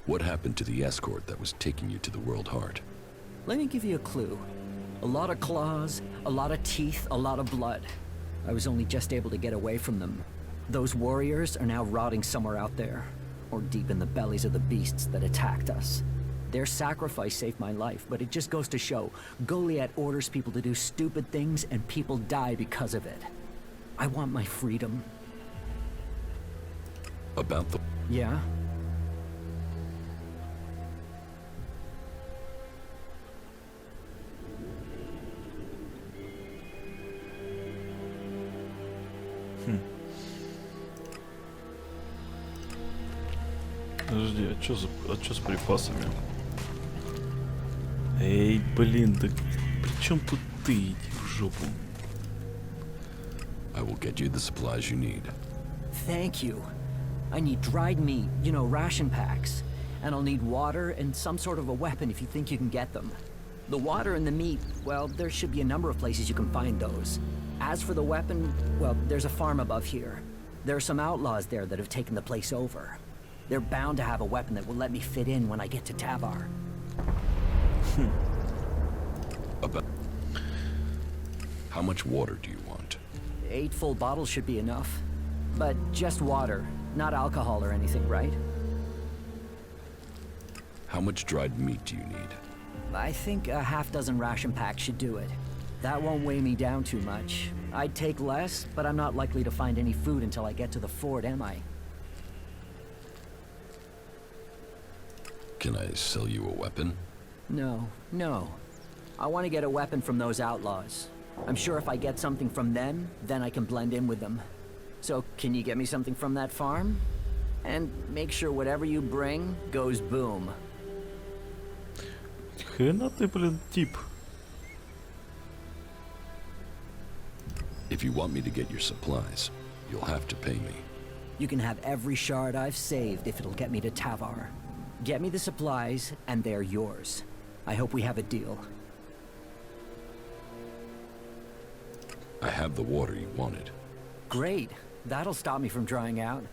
What happened to the escort that was taking you to the World Heart? Let me give you a clue. A lot of claws, a lot of teeth, a lot of blood. I was only just able to get away from them. Those warriors are now rotting somewhere out there, or deep in the bellies of the beasts that attacked us. Their sacrifice saved my life, but it just goes to show, Goliath orders people to do stupid things and people die because of it. I want my freedom. About the... Yeah? Подожди, а чё с припасами? Эй, блин, да при чем тут ты? Иди в жопу. I will get you the supplies you need. Thank you. I need dried meat, you know, ration packs. And I'll need water and some sort of a weapon if you think you can get them. The water and the meat, well, there should be a number of places you can find those. As for the weapon, well, there's a farm above here. There are some outlaws there that have taken the place over. They're bound to have a weapon that will let me fit in when I get to Tavar. About... How much water do you want? 8 full bottles should be enough. But just water, not alcohol or anything, right? How much dried meat do you need? I think a half-dozen ration packs should do it. That won't weigh me down too much. I'd take less, but I'm not likely to find any food until I get to the fort, am I? Can I sell you a weapon? No. I want to get a weapon from those outlaws. I'm sure if I get something from them, then I can blend in with them. So, can you get me something from that farm? And make sure whatever you bring goes boom. Хрена ты, блин, тип. If you want me to get your supplies, you'll have to pay me. You can have every shard I've saved if it'll get me to Tavar. Get me the supplies, and they're yours. I hope we have a deal. I have the water you wanted. Great. That'll stop me from drying out.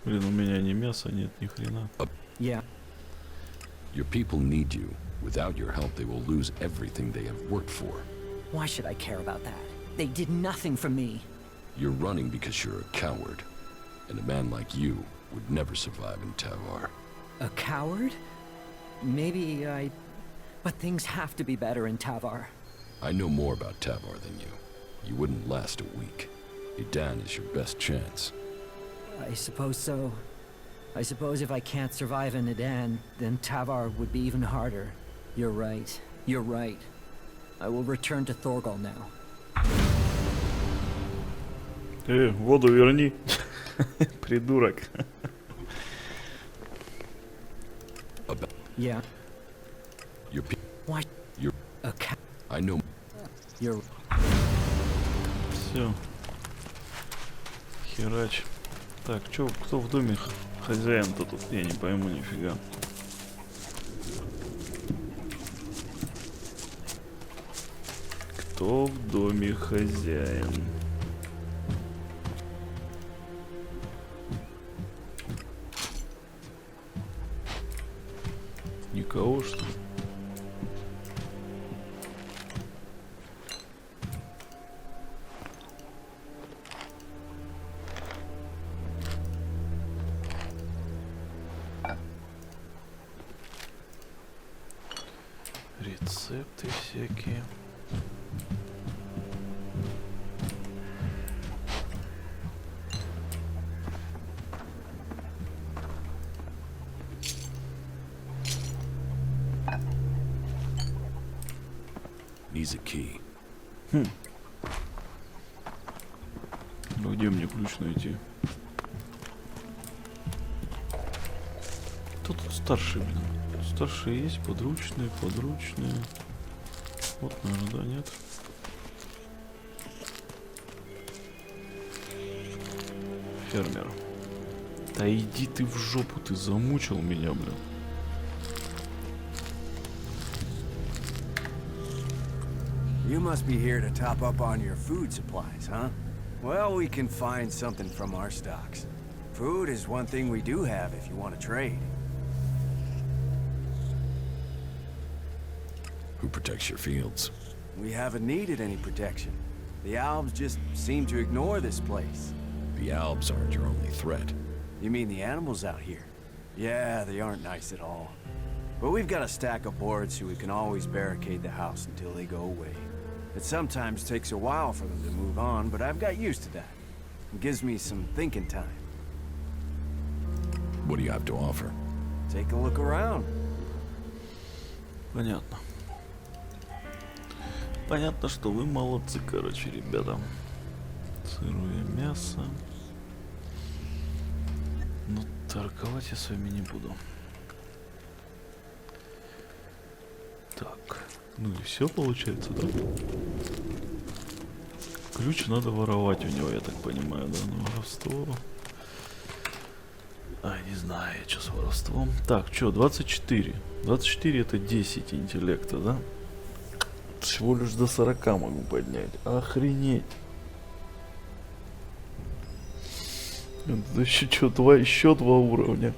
Блин, у меня ни мяса нет, ни хрена. Yeah. Your people need you. Without your help, they will lose everything they have worked for. Why should I care about that? They did nothing for me. You're running because you're a coward. And a man like you would never survive in Tavar. A coward? Maybe I... But things have to be better in Tavar. I know more about Tavar than you. You wouldn't last a week. Idan is your best chance. I suppose so. I suppose if I can't survive in Idan, then Tavar would be even harder. You're right. You're right. I will return to Thorgal now. Воду верни, придурок. Yeah. Your What? Your Okay. I know. You're... Все. Херач. Так, чё, кто в доме хозяин-то тут? Я не пойму нифига. Кто в доме хозяин? Никого, что ли? Рецепты всякие. Needs a key. Ну где мне ключ найти? Тут старший, блин. Старшие есть, подручные. Вот, наверное, да, нет? Фермер. Да иди ты в жопу, ты замучил меня, блин. You must be here to top up on your food supplies, huh? Well, we can find something from our stocks. Food is one thing we do have if you want to trade. Who protects your fields? We haven't needed any protection. The Albs just seem to ignore this place. The Albs aren't your only threat. You mean the animals out here? Yeah, they aren't nice at all. But we've got a stack of boards so we can always barricade the house until they go away. It sometimes takes a while for them to move on, but I've got used to that. It gives me some thinking time. What do you have to offer? Take a look around. Понятно. Понятно, что вы молодцы, короче, ребята. Сырое мясо. Но торговать я с вами не буду. Так. Ну и все получается, да? Ключ надо воровать у него, я так понимаю, да? Ну, воровство. Ай, не знаю я, что с воровством. Так, что, 24. 24 это 10 интеллекта, да? Всего лишь до 40 могу поднять. Охренеть. Это еще два уровня.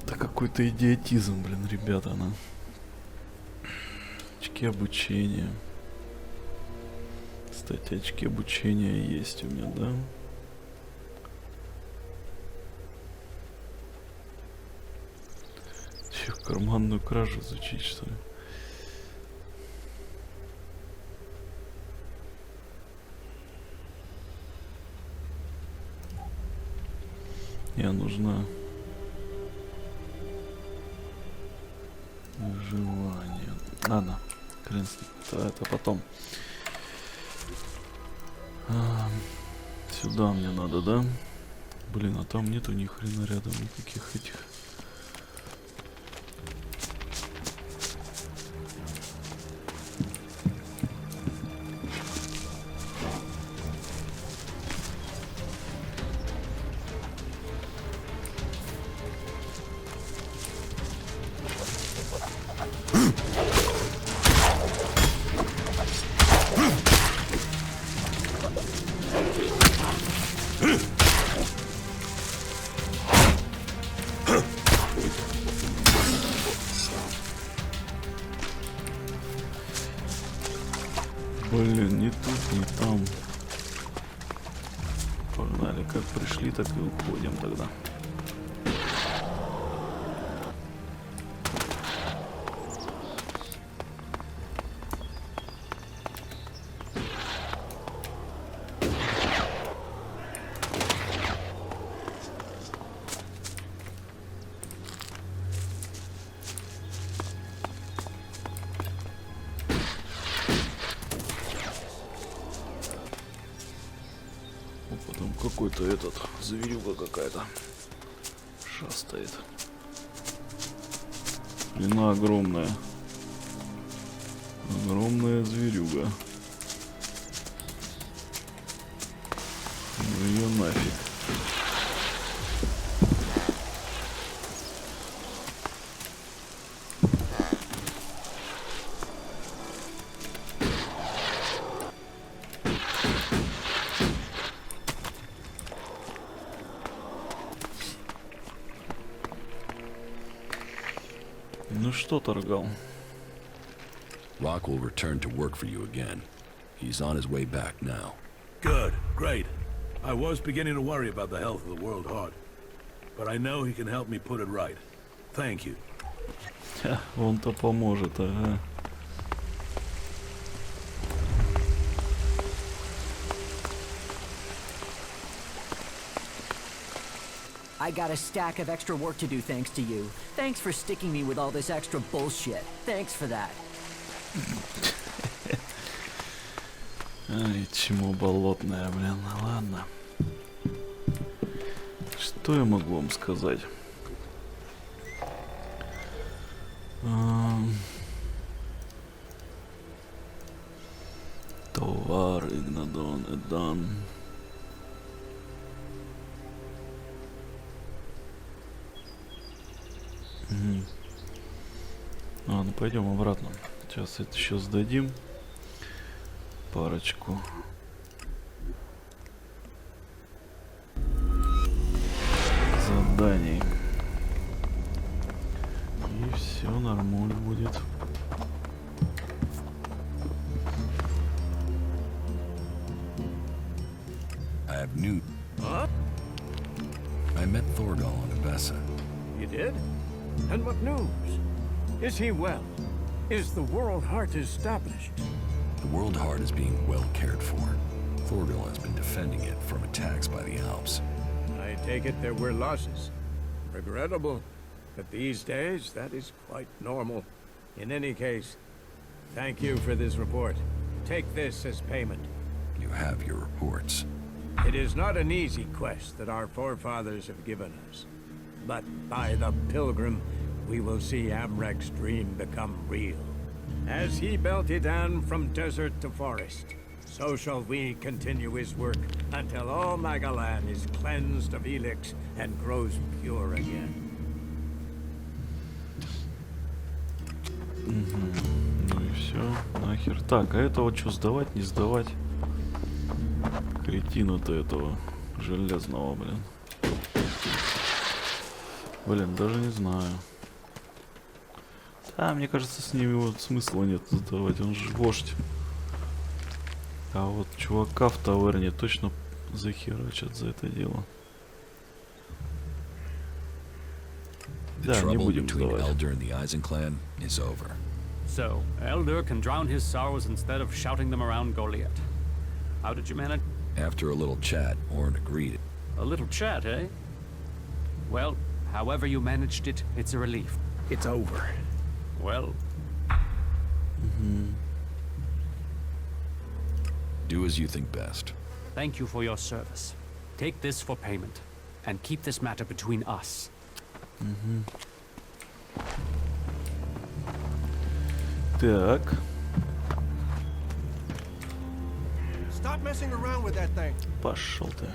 Это какой-то идиотизм, блин, ребята, ну. Очки обучения. Кстати, очки обучения есть у меня, да? Че, карманную кражу изучить, что ли? Мне нужна выживание. Ладно, хрен с ним. Это потом. Сюда мне надо, да? Блин, а там нету ни хрена рядом никаких этих. Блин, не тут, не там. Погнали, как пришли, так и уходим тогда. Потом какой-то этот, зверюга какая-то шастает. Длина огромная. Огромная зверюга. Ну ее нафиг. Ну что, Торгал? Rock will return to work for you again. He's on his way back now. Good, great. I was beginning to worry about the health of the World Heart, but I know he can help me put it right. Thank you. Он-то поможет, ага. I got a stack of extra work to do thanks to you. Thanks for sticking me with all this extra bullshit. Thanks for that. Ай, чему болотное, блин, ну ладно. Что я могу вам сказать? Товар, Игнадон, Эдан. Ну пойдем обратно. Сейчас это еще сдадим. Парочку. Заданий. И все нормально будет. I have new. Huh? I met Thorgal on Abessa. You did? And what news? Is he well? Is the World Heart established? The World Heart is being well cared for. Thorgal has been defending it from attacks by the Alps. I take it there were losses. Regrettable. But these days, that is quite normal. In any case, thank you for this report. Take this as payment. You have your reports. It is not an easy quest that our forefathers have given us. But by the Pilgrim, we will see Amrek's dream become real. As he belted on from desert to forest, so shall we continue his work until all Magalan is cleansed of Elex and grows pure again. Ну и все, нахер. Так, а этого что, сдавать, не сдавать? Кретину-то этого железного, блин. Блин, даже не знаю. Да, мне кажется, с ними вот смысла нет сдавать, он же вождь. А вот чувака в таверне точно захерачат за это дело. Да, не будем сдавать. So, Elder can drown his sorrows instead of shouting them around Goliath. How did you manage? After a little chat, Orn agreed. A little chat, eh? Well, however you managed it, it's a relief. It's over. Well... Do as you think best. Thank you for your service. Take this for payment, and keep this matter between us. Так. Stop messing around with that thing. Пошел ты.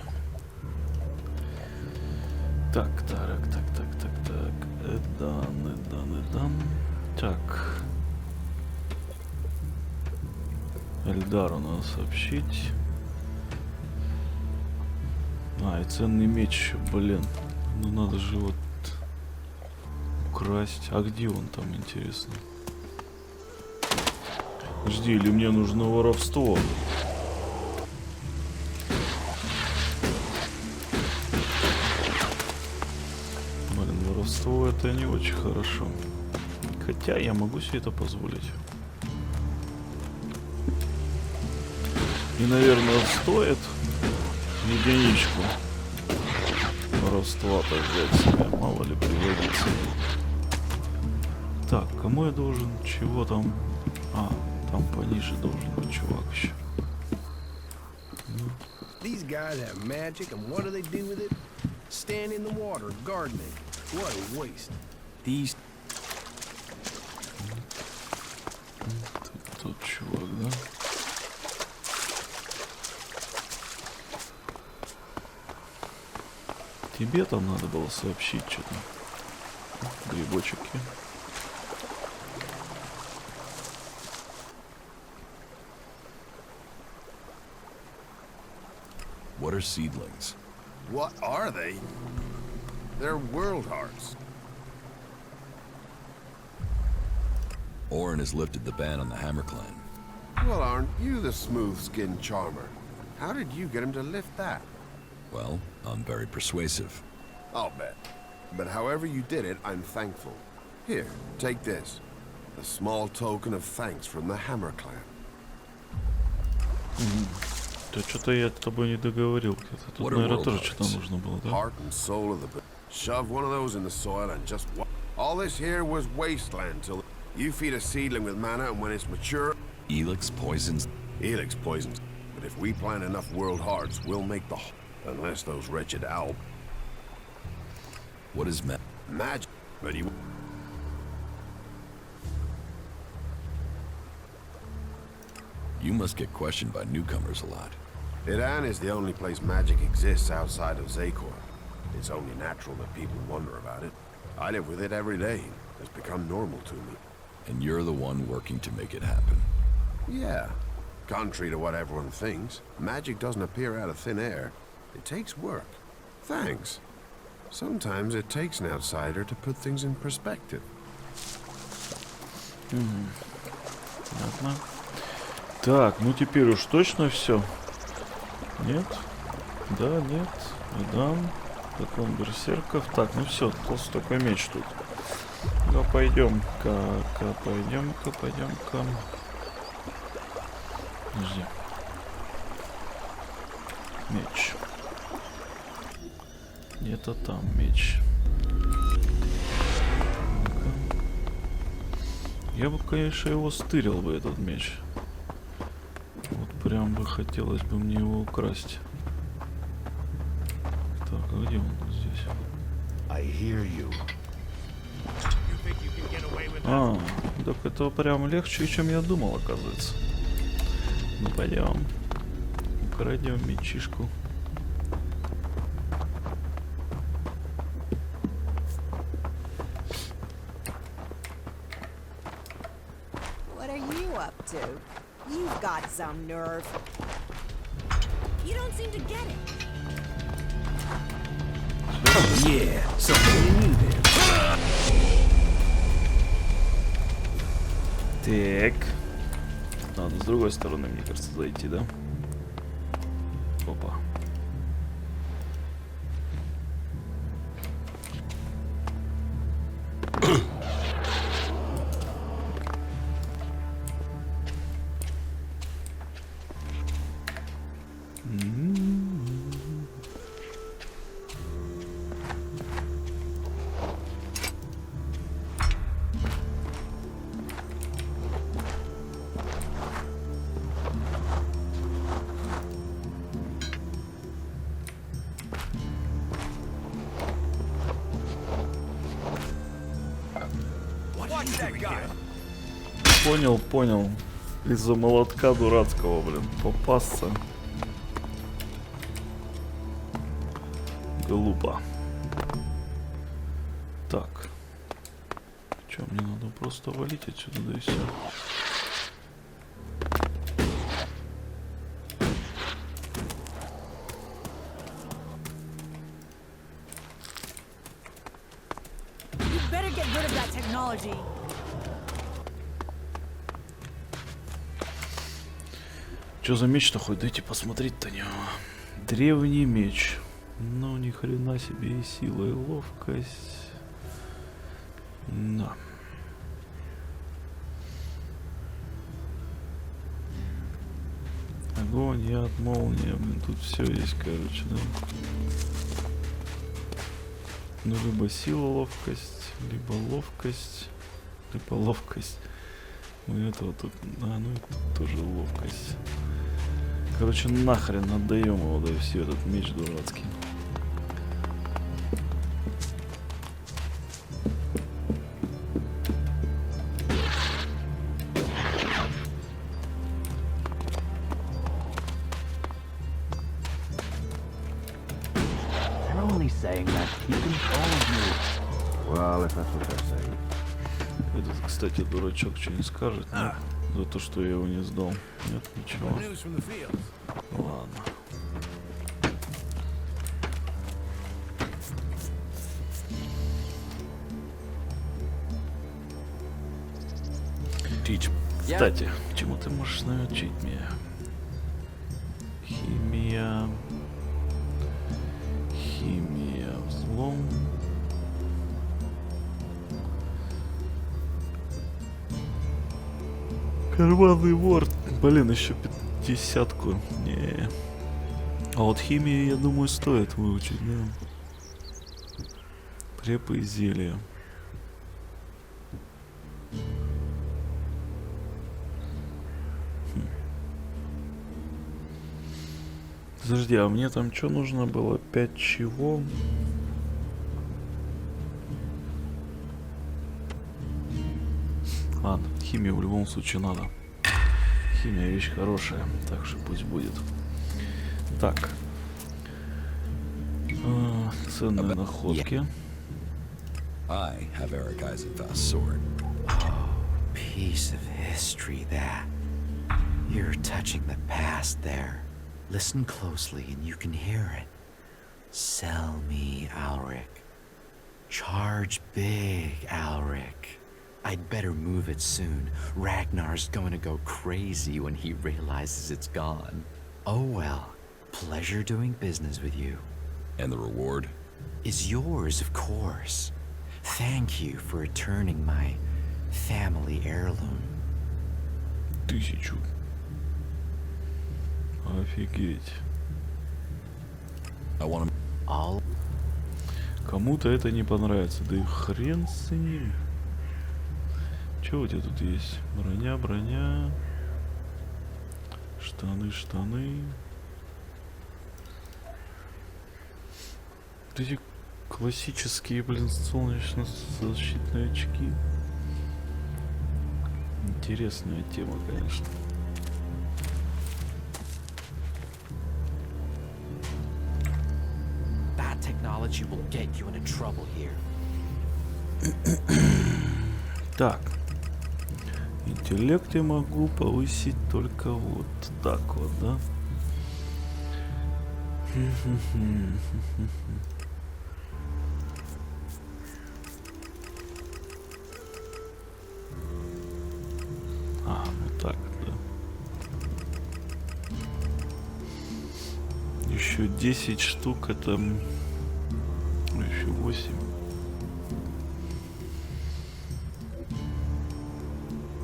Так. Эдан. Так. Эльдару надо сообщить. А, и ценный меч еще, блин. Ну надо же вот украсть. А где он там, интересно? Жди, или мне нужно воровство? Блин, воровство это не очень хорошо. Хотя я могу себе это позволить. И, наверное, стоит единичку воровства-то взять себе. Мало ли пригодится. Так, кому я должен? Чего там? А, там пониже должен быть чувак еще. The These guys have magic, and what do they do with it? Stand in the water, gardening. What a waste. These... Тут чувак, да? Тебе там надо было сообщить что-то. Грибочки. What are seedlings? What are they? They're world hearts. Orin has lifted the ban on the Hammer Clan. Well, aren't you the smooth-skinned charmer? How did you get him to lift that? Well, I'm very persuasive. I'll bet. But however you did it, I'm thankful. Here, take this. A small token of thanks from the Hammer Clan. Да что-то я с тобой не договорил. Где-то тут, наверное, тоже что-то нужно было, да? Heart and soul of the... Shove one of those in the soil and just... All this here was wasteland till... You feed a seedling with mana, and when it's mature... Elex poisons... Elex poisons. But if we plant enough world hearts, we'll make the... Unless those wretched owl... What is magic? But you... You must get questioned by newcomers a lot. Iran is the only place magic exists outside of Zakor. It's only natural that people wonder about it. I live with it every day. It's become normal to me. And you're the one working to make it happen. Yeah. Contrary to what everyone thinks, magic doesn't appear out of thin air. It takes work. Thanks. Sometimes it takes an outsider to put things in perspective. Ладно. Так, ну теперь уж точно все. Нет? Да, нет. Адам. Закон берсерков. Так, ну все, просто такой меч тут. Ну пойдем-ка, пойдем-ка. Подожди. Меч. Где-то там меч. Ну-ка. Я бы, конечно, его стырил бы, этот меч. Вот прям бы хотелось бы мне его украсть. Так, а где он здесь? А, так это прям легче, чем я думал, оказывается. Ну пойдем. Украдем мечишку. What are you up to? You've got some nerve. You don't seem to get it. Yeah, something new then. Так. Надо с другой стороны, мне кажется, зайти, да? Опа. Понял. Из-за молотка дурацкого, блин, попасться. Глупо. Так. Че, мне надо просто валить отсюда, да и все. You better get rid of that technology. Что за меч-то хоть? Дайте посмотреть-то него. Древний меч. Ну, ни хрена себе, и сила, и ловкость. Да. Огонь, яд, молния. Блин, тут все есть, короче, да. Ну, либо сила, ловкость, либо ловкость. Ну, это вот тут, да, ну, это тоже ловкость. Короче, нахрен отдаем его, да и все, этот меч дурацкий. They're only saying that to keep control of you. Well, if that's what they're saying. Этот, кстати, дурачок что-нибудь скажет, нет? За то, что я его не сдал. Нет, ничего. Ладно. Кстати, чему ты можешь научить меня? Химия. Химия. Взлом. Карманный вор. Блин, еще 50-ку. Не. А вот химию, я думаю, стоит выучить, да. Препы и зелья. Подожди, а мне там что нужно было? 5 чего? Ладно, химию в любом случае надо. Химия вещь хорошая, так что пусть будет. Так. Ценные находки. I have Eric Eisenfaust's sword. Oh, piece of history that. You're touching the past there. Listen closely and you can hear it. Sell me, Alric. Charge big, Alric. I'd better move it soon. Ragnar's going to go crazy when he realizes it's gone. Oh well, pleasure doing business with you. And the reward? Is yours, of course. Thank you for returning my family heirloom. 1000. Офигеть. Кому-то это не понравится, да и хрен с ним. Что у тебя тут есть? Броня, броня. Штаны, штаны. Вот эти классические, блин, солнечно-защитные очки. Интересная тема, конечно. Bad technology will get you into trouble here. Так. Интеллект я могу повысить только вот так вот, да? А, ну так, да. Еще 10 штук, это... Еще 8.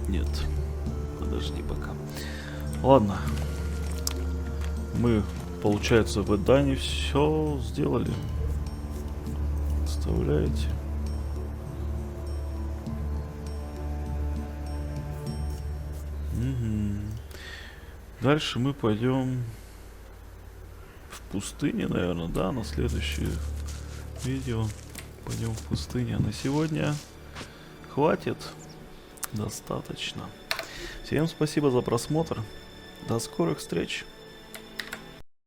Нет, подожди пока. Ладно. Мы, получается, в Эдане все сделали. Представляете? Угу. Дальше мы пойдем в пустыне, наверное, да, на следующее видео. Пойдем в пустыне. А на сегодня хватит. Достаточно. Всем спасибо за просмотр. До скорых встреч.